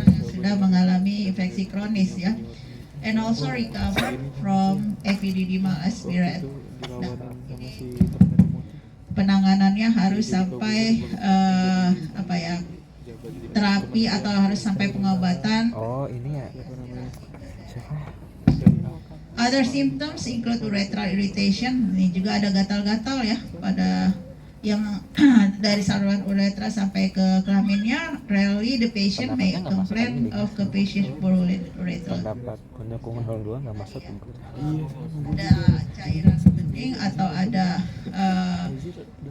yang sudah mengalami infeksi kronis ya, and also recover from epididymal aspirate. Nah, ini penanganannya harus sampai terapi atau harus sampai pengobatan. Oh ini ya. Other symptoms include urethral irritation. Ini juga ada gatal-gatal ya pada yang dari saluran uretra sampai ke kelaminnya. Rarely the patient may complain of capacious purulent urethra. Dapat penyekungan 02 nggak masuk. Ada cairan bening atau ada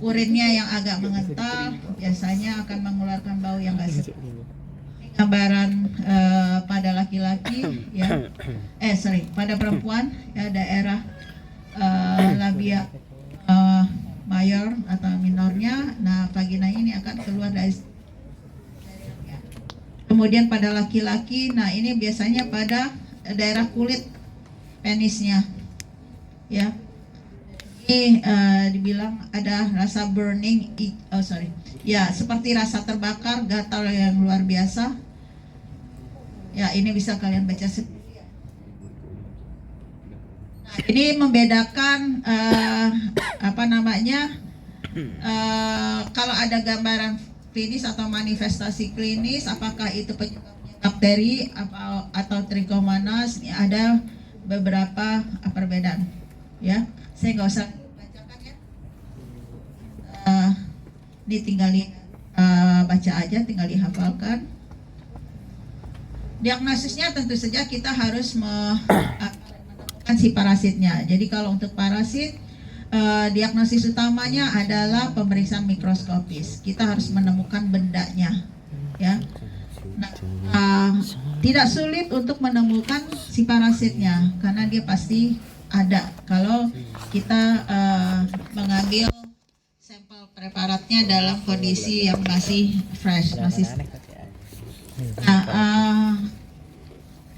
urinnya yang agak mengental, biasanya akan mengeluarkan bau yang nggak sedap. Gambaran pada laki-laki ya, pada perempuan ya, daerah labia mayor atau minornya. Nah vagina ini akan keluar dari kemudian pada laki-laki, nah ini biasanya pada daerah kulit penisnya ya. Ini dibilang ada rasa burning, ya seperti rasa terbakar, gatal yang luar biasa ya. Ini bisa kalian baca sendiri. Nah, ini membedakan kalau ada gambaran klinis atau manifestasi klinis, apakah itu penyebabnya bakteri atau trichomonas. Ini ada beberapa perbedaan ya. Saya nggak usah bacakan ya, ini tinggal baca aja, tinggal dihafalkan. Diagnosisnya tentu saja kita harus menemukan si parasitnya. Jadi kalau untuk parasit, diagnosis utamanya adalah pemeriksaan mikroskopis. Kita harus menemukan bendanya ya. Tidak sulit untuk menemukan si parasitnya karena dia pasti ada kalau kita mengambil sampel preparatnya dalam kondisi yang masih fresh, masih.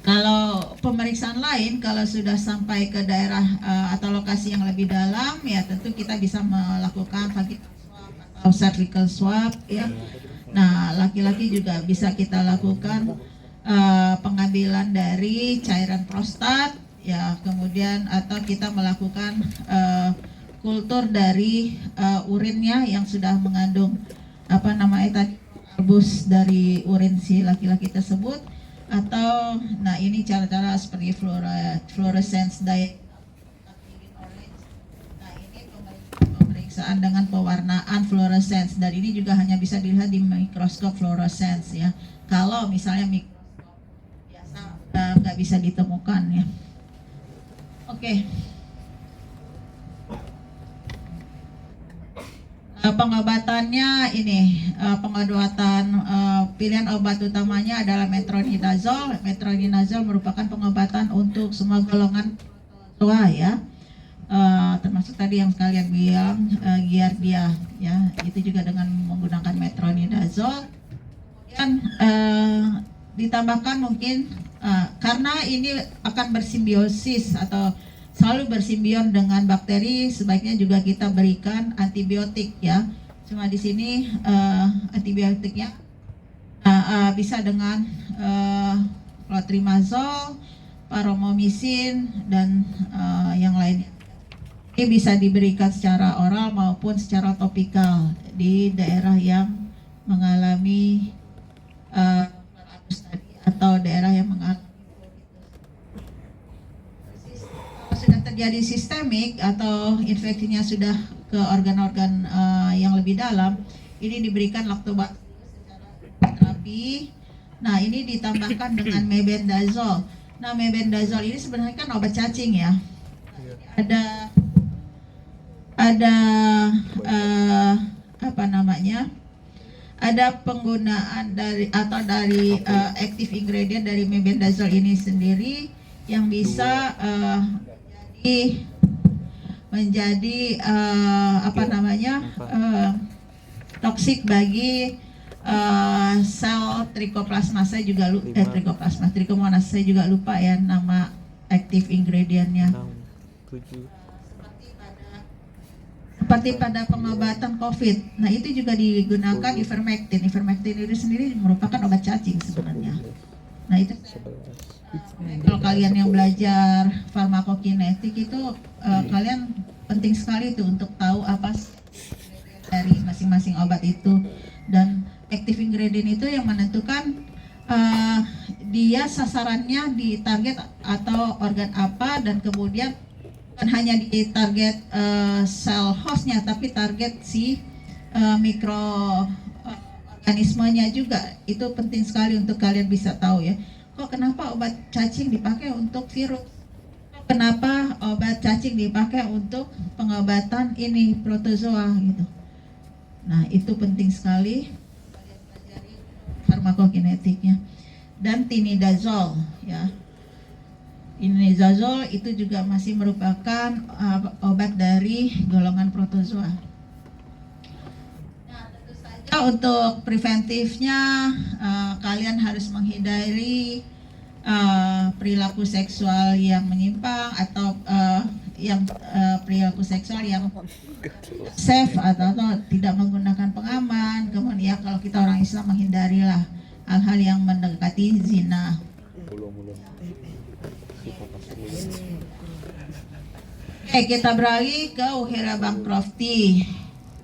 Kalau pemeriksaan lain, kalau sudah sampai ke daerah atau lokasi yang lebih dalam, ya tentu kita bisa melakukan vaginal swab atau cervical swab, ya. Nah, laki-laki juga bisa kita lakukan pengambilan dari cairan prostat, ya, kemudian atau kita melakukan kultur dari urinnya yang sudah mengandung apa namanya tadi, albus dari urin si laki-laki tersebut, atau nah ini cara-cara seperti fluorescence diet. Nah, ini pemeriksaan dengan pewarnaan fluorescence, dan ini juga hanya bisa dilihat di mikroskop fluorescence, ya. Kalau misalnya biasa nggak bisa ditemukan, ya. Oke. Pengobatannya ini pengobatan pilihan obat utamanya adalah metronidazole. Metronidazole merupakan pengobatan untuk semua golongan tua, ya, termasuk tadi yang kalian bilang giardia, ya, itu juga dengan menggunakan metronidazole. Dan ditambahkan mungkin karena ini akan bersimbiosis atau selalu bersimbion dengan bakteri, sebaiknya juga kita berikan antibiotik, ya. Cuma di sini antibiotiknya bisa dengan clotrimazole, paromomycin, dan yang lainnya. Ini bisa diberikan secara oral maupun secara topikal di daerah yang mengalami atau daerah yang mengalami. Sudah terjadi sistemik atau infeksinya sudah ke organ-organ yang lebih dalam, ini diberikan lactobacillus secara terapi. Nah, ini ditambahkan dengan mebendazole. Nah, mebendazole ini sebenarnya kan obat cacing, ya. Ada apa namanya? Ada penggunaan dari active ingredient dari mebendazole ini sendiri yang bisa menjadi apa namanya toksik bagi sel trikoplasma. Saya juga trikomonas, saya juga lupa ya nama active ingredientnya. Seperti pada pengobatan COVID. Nah, itu juga digunakan ivermectin. Ivermectin itu sendiri merupakan obat cacing sebenarnya. Nah, itu kalau kalian yang belajar farmakokinetik itu kalian penting sekali itu untuk tahu apa dari masing-masing obat itu, dan active ingredient itu yang menentukan dia sasarannya di target atau organ apa, dan kemudian bukan hanya di target sel hostnya, tapi target si mikroorganismenya juga. Itu penting sekali untuk kalian bisa tahu, ya. Kok kenapa obat cacing dipakai untuk virus? Kenapa obat cacing dipakai untuk pengobatan ini protozoa, gitu. Nah, itu penting sekali kalian pelajari farmakokinetiknya. Dan tinidazole, ya. Tinidazole itu juga masih merupakan obat dari golongan protozoa. Nah, tentu saja untuk preventifnya kalian harus menghindari perilaku seksual yang menyimpang atau perilaku seksual yang safe atau tidak menggunakan pengaman. Kemudian kalau kita orang Islam, menghindarilah hal-hal yang mendekati zina. Oke, kita beralih ke Uhyra Bancrofti.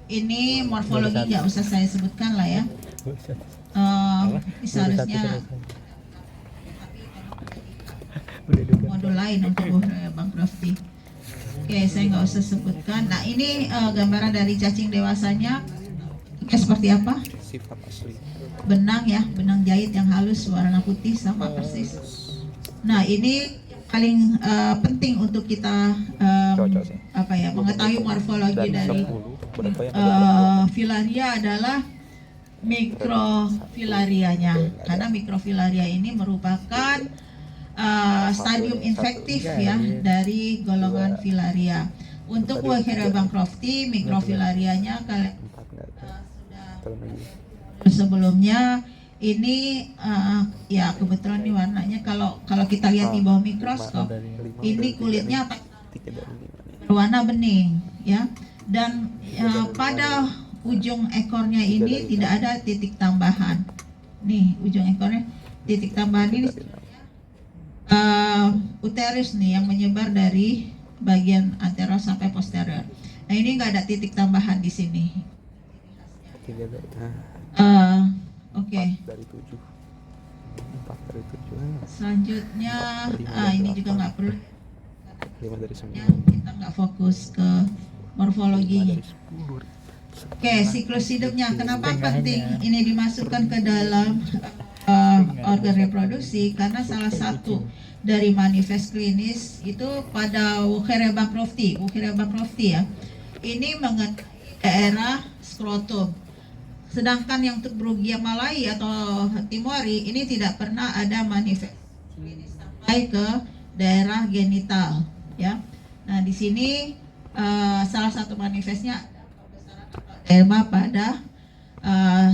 Ini morfologi nggak usah saya sebutkan lah, ya. Seharusnya modul lain untuk Uhyra Bancrofti. Oke, saya nggak usah sebutkan. Nah, ini gambaran dari cacing dewasanya. Seperti apa? Sifat asli. Benang, ya, benang jahit yang halus warna putih sama persis. Nah, ini paling penting untuk kita mengetahui morfologi dari filaria adalah mikrofilarianya, karena mikrofilaria ini merupakan stadium infektif ya dari golongan filaria. Untuk Wucherea bancrofti, mikrofilarianya kalian sebelumnya ini ya kebetulan nih warnanya kalau kita lihat di bawah mikroskop ini kulitnya berwarna bening ya, dan pada ujung ekornya ini tidak ada titik tambahan. Nih ujung ekornya titik tambahan ini uterus nih yang menyebar dari bagian anterior sampai posterior. Nah ini nggak ada titik tambahan di sini. Oke. 4 dari 7. 4 dari 7. Selanjutnya ini juga nggak perlu. 5 dari 9. Ya, kita nggak fokus ke morfologinya. Oke, siklus hidupnya. Kenapa penting ini dimasukkan ke dalam organ reproduksi? Karena salah satu dari manifest klinis itu pada Wucherea bancrofti ya. Ini mengenai daerah skrotum. Sedangkan yang untuk Brugia malai atau timori ini tidak pernah ada manifest klinis sampai ke daerah genital ya. Nah, di sini salah satu manifestnya edema pada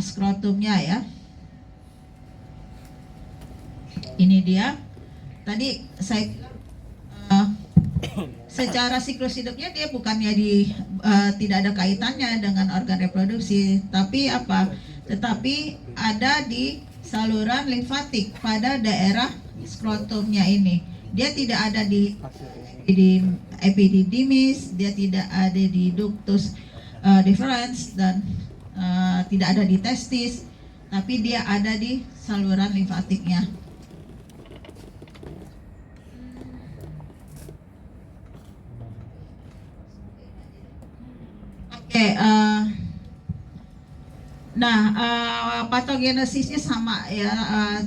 skrotumnya ya. Ini dia. Tadi saya secara siklus hidupnya dia bukannya tidak ada kaitannya dengan organ reproduksi, tapi apa? Tetapi ada di saluran limfatik pada daerah skrotumnya ini. Dia tidak ada di epididymis, dia tidak ada di ductus deferens dan tidak ada di testis, tapi dia ada di saluran limfatiknya. Oke, patogenesisnya sama ya,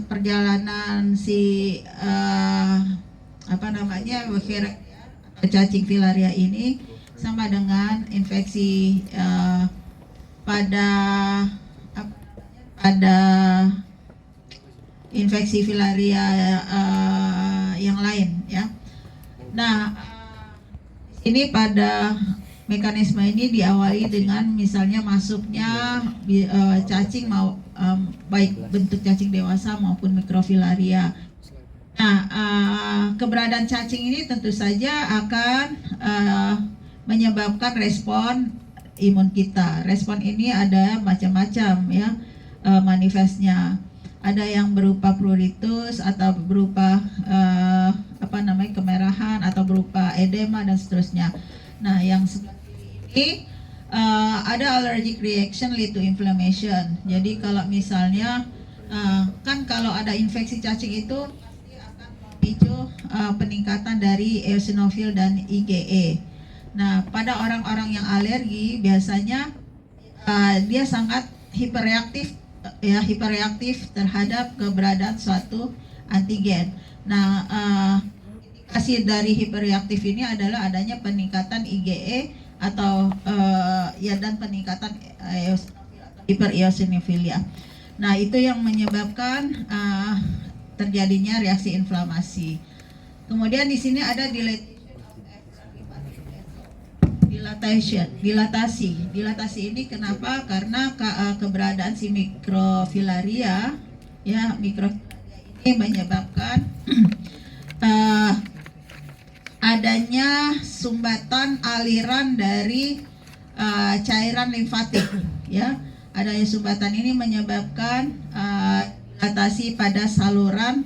perjalanan si Wucherea atau cacing filaria ini sama dengan infeksi pada infeksi filaria yang lain ya. Nah, ini pada mekanisme ini diawali dengan misalnya masuknya cacing baik bentuk cacing dewasa maupun mikrofilaria. Nah, keberadaan cacing ini tentu saja akan menyebabkan respon imun kita. Respon ini ada macam-macam ya manifestnya. Ada yang berupa pruritus atau berupa kemerahan atau berupa edema dan seterusnya. Nah, yang ini ada allergic reaction lead to inflammation. Jadi kalau misalnya kan kalau ada infeksi cacing itu pasti akan memicu peningkatan dari eosinofil dan IgE. Nah, pada orang-orang yang alergi biasanya dia sangat hiperreaktif terhadap keberadaan suatu antigen. Nah, indikasi dari hiperreaktif ini adalah adanya peningkatan IgE atau dan peningkatan hipereosinofilia. Nah, itu yang menyebabkan terjadinya reaksi inflamasi. Kemudian di sini ada dilatasi ini kenapa? Karena keberadaan si mikrofilaria ya, ini menyebabkan adanya sumbatan aliran dari cairan limfatik ya. Adanya sumbatan ini menyebabkan dilatasi pada saluran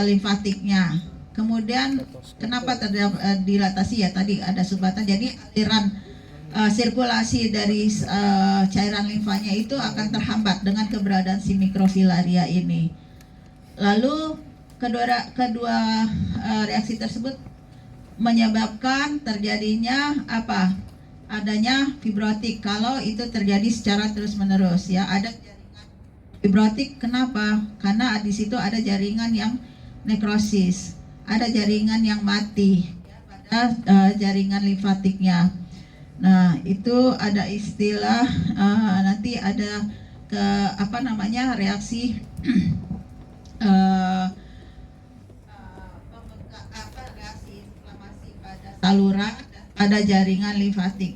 limfatiknya. Kemudian kenapa terjadi dilatasi ya, tadi ada sumbatan, jadi aliran sirkulasi dari cairan limfanya itu akan terhambat dengan keberadaan si mikrofilaria ini. Lalu kedua reaksi tersebut menyebabkan terjadinya apa? Adanya fibrotik kalau itu terjadi secara terus-menerus ya. Ada jaringan fibrotik, kenapa? Karena di situ ada jaringan yang nekrosis, ada jaringan yang mati pada jaringan limfatiknya. Nah, itu ada istilah nanti ada ke reaksi eh, reaksi inflamasi pada saluran pada jaringan limfatik.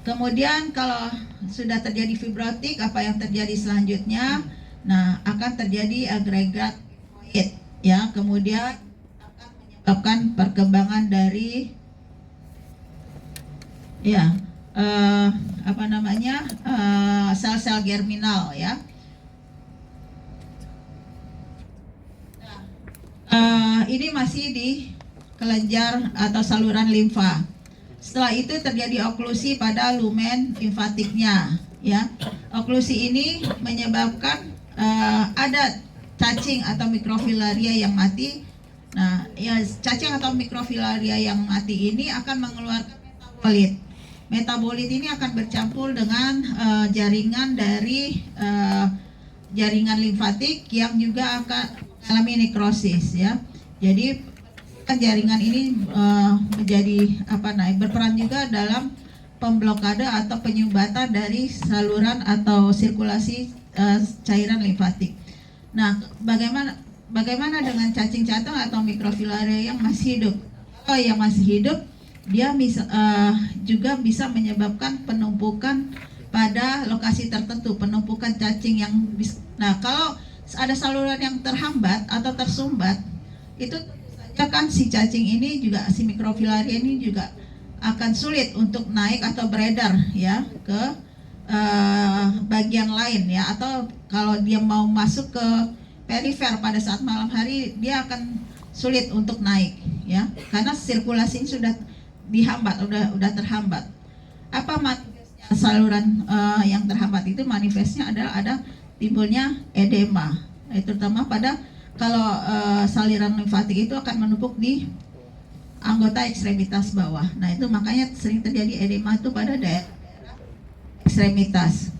Kemudian kalau sudah terjadi fibrotik, apa yang terjadi selanjutnya? Nah, akan terjadi agregat limfoid, ya. Kemudian akan menyebabkan perkembangan dari sel-sel germinal, ya. Ini masih di kelenjar atau saluran limfa. Setelah itu terjadi oklusi pada lumen limfatiknya, ya. Oklusi ini menyebabkan ada cacing atau mikrofilaria yang mati. Nah, ya, cacing atau mikrofilaria yang mati ini akan mengeluarkan metabolit. Metabolit ini akan bercampur dengan jaringan dari jaringan limfatik yang juga akan mengalami nekrosis, ya. Jadi jaringan ini berperan juga dalam pemblokade atau penyumbatan dari saluran atau sirkulasi cairan limfatik. Nah, bagaimana dengan cacing jantung atau mikrofilaria yang masih hidup? Kalau yang masih hidup, dia juga bisa menyebabkan penumpukan pada lokasi tertentu, penumpukan cacing yang nah, kalau ada saluran yang terhambat atau tersumbat, itu kan si cacing ini juga, si mikrofilaria ini juga akan sulit untuk naik atau beredar, ya, ke bagian lain, ya. Atau kalau dia mau masuk ke perifer pada saat malam hari, dia akan sulit untuk naik, ya, karena sirkulasi sudah dihambat, udah terhambat. Apa manifestnya saluran yang terhambat itu? Manifestnya adalah ada timbulnya edema, terutama pada kalau saluran limfatik itu akan menumpuk di anggota ekstremitas bawah. Nah, itu makanya sering terjadi edema itu pada daerah ekstremitas.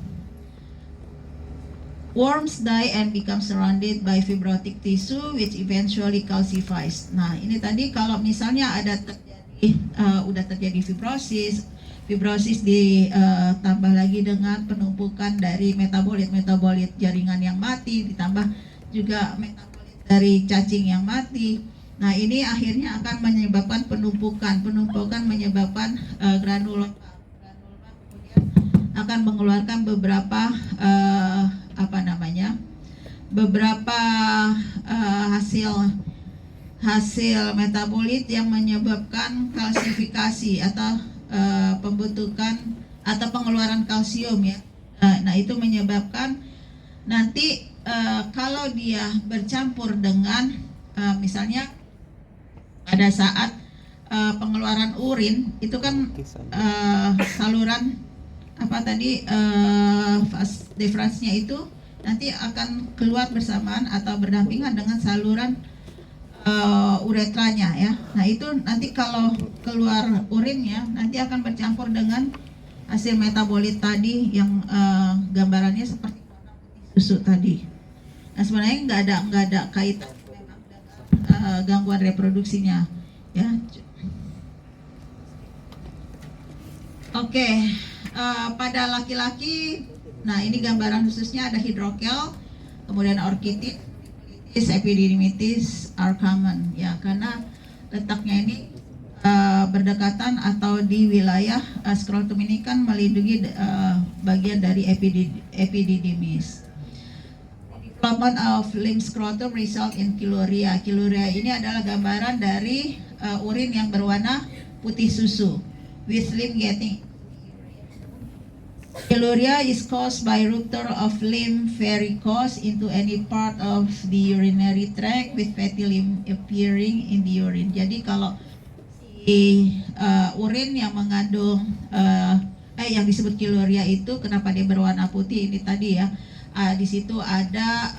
Worms die and become surrounded by fibrotic tissue which eventually calcifies. Nah, ini tadi kalau misalnya ada udah terjadi fibrosis ditambah lagi dengan penumpukan dari metabolit jaringan yang mati, ditambah juga metabolit dari cacing yang mati. Nah, ini akhirnya akan menyebabkan penumpukan menyebabkan granuloma kemudian akan mengeluarkan beberapa hasil metabolit yang menyebabkan kalsifikasi atau pembentukan atau pengeluaran kalsium, ya. Nah, itu menyebabkan nanti kalau dia bercampur dengan misalnya pada saat pengeluaran urin itu kan saluran vas deferensnya itu nanti akan keluar bersamaan atau berdampingan dengan saluran uretranya, ya. Nah, itu nanti kalau keluar urinnya nanti akan bercampur dengan hasil metabolit tadi yang gambarannya seperti susu tadi. Nah, sebenarnya nggak ada kaitan dengan gangguan reproduksinya, ya. Oke, pada laki-laki, nah ini gambaran khususnya ada hidrokel, kemudian orkitis, epididymitis are common, ya, karena letaknya ini berdekatan atau di wilayah skrotum ini kan melindungi bagian dari epididymis. Development of limb scrotum result in chiluria. Chiluria ini adalah gambaran dari urin yang berwarna putih susu, with limb getting. Chiluria is caused by rupture of limb varicose into any part of the urinary tract with fatty limb appearing in the urine. Jadi kalau urin yang mengandung yang disebut chiluria itu kenapa dia berwarna putih ini tadi, ya. Di situ ada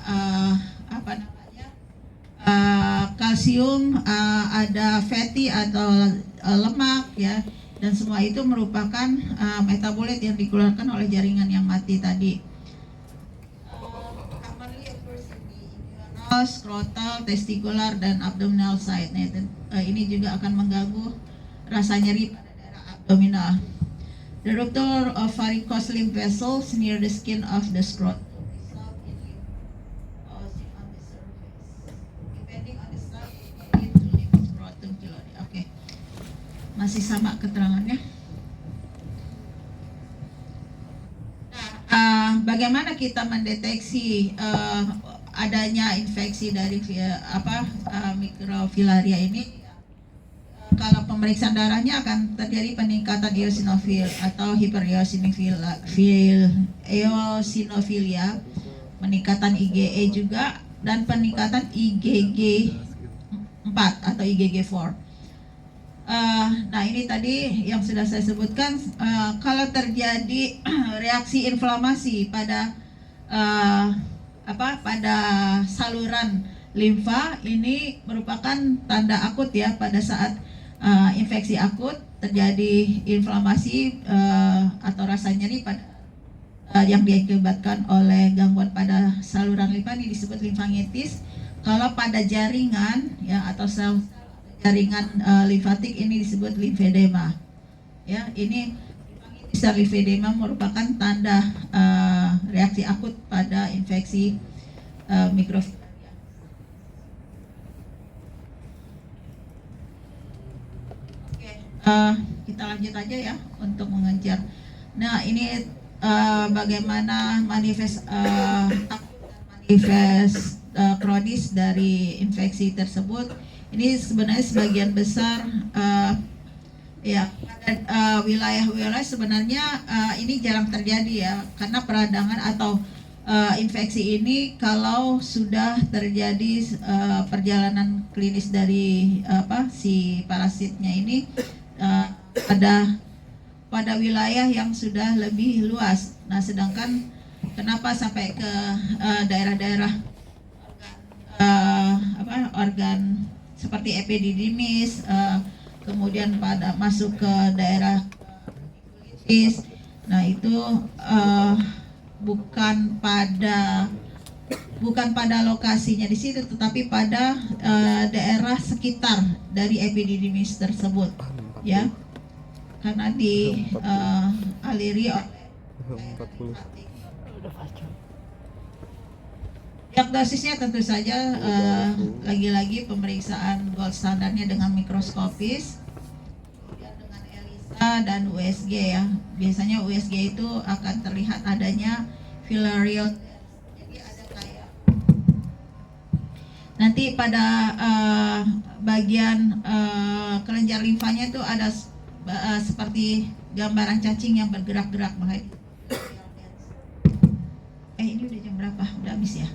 kalsium, ada fatty atau lemak, ya, dan semua itu merupakan metabolit yang dikeluarkan oleh jaringan yang mati tadi. Skrotal, testikular, dan abdominal side. Nah, ini juga akan mengganggu rasa nyeri pada daerah abdominal. The rupture of varicose lymph vessels near the skin of the scrotum. Oke, masih sama keterangannya. Bagaimana kita mendeteksi adanya infeksi dari mikrofilaria ini? Kalau pemeriksaan darahnya akan terjadi peningkatan eosinofil atau eosinofilia, peningkatan IgE juga, dan peningkatan IgG 4 atau IgG4. Nah ini tadi yang sudah saya sebutkan, kalau terjadi reaksi inflamasi pada pada saluran limfa, ini merupakan tanda akut ya. Pada saat infeksi akut terjadi inflamasi atau rasa nyeri pada yang diakibatkan oleh gangguan pada saluran limfa, ini disebut limfangitis. Kalau pada jaringan ya atau sel jaringan limfatik, ini disebut limfedema. Ya, ini limfedema merupakan tanda reaksi akut pada infeksi mikrofilaria. Oke, kita lanjut aja ya untuk mengejar. Nah, ini bagaimana manifest kronis dari infeksi tersebut. Ini sebenarnya sebagian besar pada wilayah-wilayah sebenarnya ini jarang terjadi ya, karena peradangan atau infeksi ini kalau sudah terjadi perjalanan klinis dari si parasitnya ini pada wilayah yang sudah lebih luas. Nah, sedangkan kenapa sampai ke daerah-daerah organ seperti epididymis, kemudian masuk ke daerah kulitis. Nah, itu bukan pada lokasinya di situ, tetapi pada daerah sekitar dari epididymis tersebut, ya, karena dialiri oleh 40. Diagnosisnya tentu saja lagi-lagi pemeriksaan gold standarnya dengan mikroskopis, kemudian dengan ELISA dan USG ya. Biasanya USG itu akan terlihat adanya filarial, jadi ada kayak nanti pada bagian kelenjar limfanya itu ada seperti gambaran cacing yang bergerak-gerak. Ini udah jam berapa? Udah habis ya?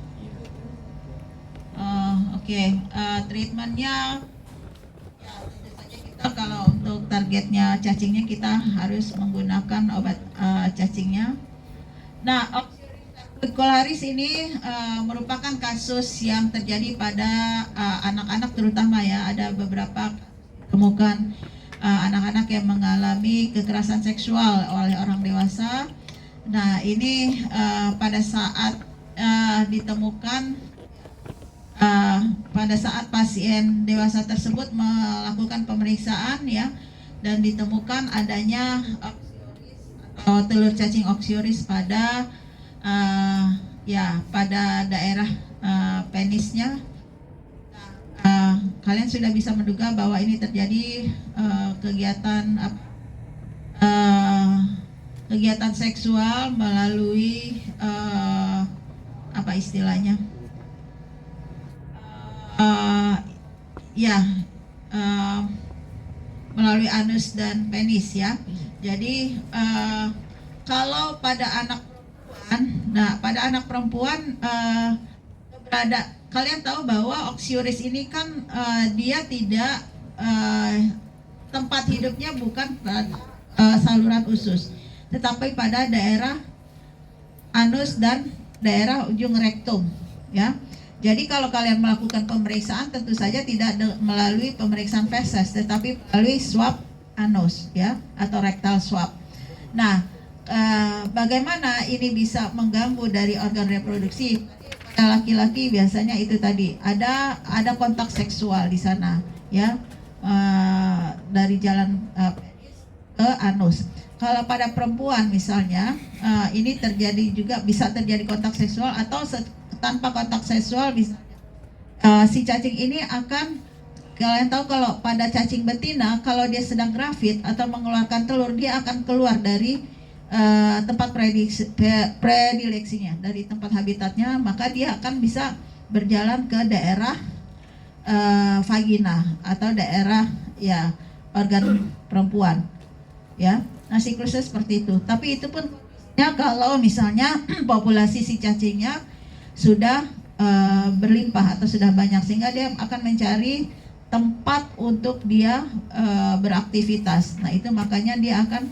Oke. Treatmentnya ya, tentu saja kita kalau untuk targetnya cacingnya kita harus menggunakan obat cacingnya. Nah, Oxyuris ini merupakan kasus yang terjadi pada anak-anak terutama ya. Ada beberapa temukan anak-anak yang mengalami kekerasan seksual oleh orang dewasa. Nah, ini pada saat ditemukan pada saat pasien dewasa tersebut melakukan pemeriksaan ya, dan ditemukan adanya atau telur cacing Oxyuris pada pada daerah penisnya. Kalian sudah bisa menduga bahwa ini terjadi kegiatan seksual melalui apa istilahnya? Melalui anus dan penis ya. Jadi kalau pada anak perempuan, kalian tahu bahwa Oxyuris ini kan dia tidak tempat hidupnya bukan pada saluran usus, tetapi pada daerah anus dan daerah ujung rektum ya. Jadi kalau kalian melakukan pemeriksaan tentu saja tidak melalui pemeriksaan feses, tetapi melalui swab anus ya, atau rectal swab. Nah, bagaimana ini bisa mengganggu dari organ reproduksi? Pada laki-laki biasanya itu tadi ada kontak seksual di sana ya, dari jalan penis ke ke anus. Kalau pada perempuan misalnya, ini terjadi juga, bisa terjadi kontak seksual atau tanpa kontak seksual bisa. Si cacing ini akan, kalian tahu kalau pada cacing betina, kalau dia sedang grafit atau mengeluarkan telur, dia akan keluar dari tempat predileksinya, dari tempat habitatnya, maka dia akan bisa berjalan ke daerah vagina atau daerah ya organ perempuan, ya. Nah, siklusnya seperti itu. Tapi itu pun ya kalau misalnya populasi si cacingnya sudah berlimpah atau sudah banyak, sehingga dia akan mencari tempat untuk dia beraktivitas. Nah, itu makanya dia akan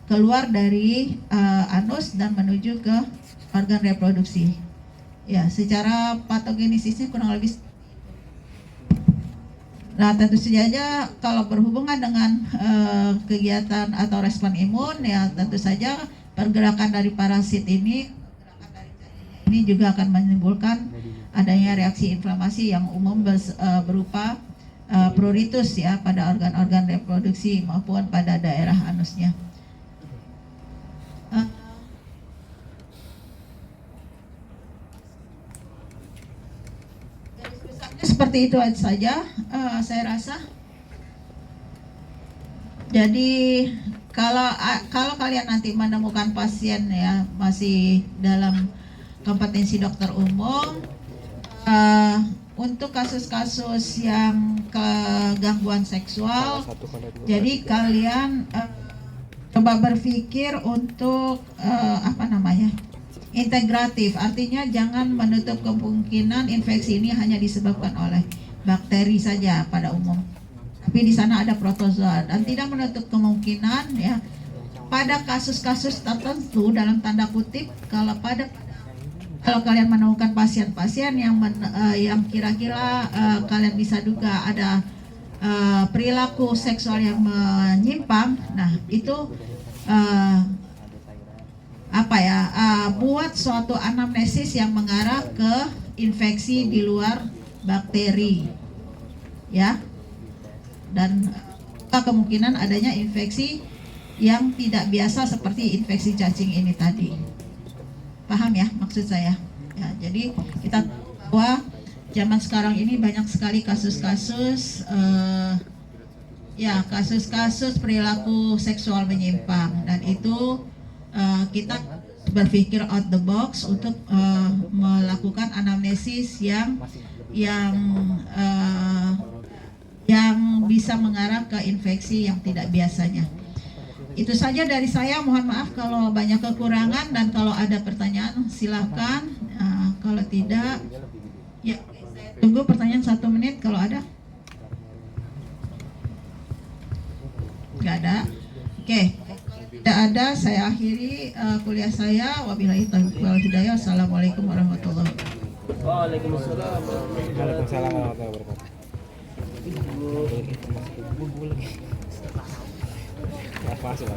keluar dari anus dan menuju ke organ reproduksi. Ya, secara patogenesisnya kurang lebih. Nah, tentu saja kalau berhubungan dengan kegiatan atau respon imun, ya tentu saja pergerakan dari parasit ini juga akan menimbulkan adanya reaksi inflamasi yang umum berupa pruritus ya pada organ-organ reproduksi maupun pada daerah anusnya. Seperti itu saja, saya rasa. Jadi kalau kalian nanti menemukan pasien ya masih dalam kompetensi dokter umum, untuk kasus-kasus yang kegangguan seksual, jadi kalian coba berpikir untuk integratif, artinya jangan menutup kemungkinan infeksi ini hanya disebabkan oleh bakteri saja pada umum, tapi di sana ada protozoa, dan tidak menutup kemungkinan ya pada kasus-kasus tertentu dalam tanda kutip, kalau kalian menemukan pasien-pasien yang kira-kira kalian bisa duga ada perilaku seksual yang menyimpang, nah itu buat suatu anamnesis yang mengarah ke infeksi di luar bakteri, ya, dan kemungkinan adanya infeksi yang tidak biasa seperti infeksi cacing ini tadi. Paham ya maksud saya? Ya, jadi kita tahu bahwa zaman sekarang ini banyak sekali kasus-kasus kasus-kasus perilaku seksual menyimpang, dan itu kita berpikir out the box untuk melakukan anamnesis yang bisa mengarah ke infeksi yang tidak biasanya. Itu saja dari saya, mohon maaf kalau banyak kekurangan, dan kalau ada pertanyaan silahkan, kalau tidak ya tunggu pertanyaan 1 menit kalau ada. Nggak ada, oke. Tidak ada, saya akhiri kuliah saya. Wabillahi taufiq wal hidayah. Assalamualaikum warahmatullahi wabarakatuh. Waalaikumsalam. Waalaikumsalam warahmatullahi wabarakatuh. Masuk.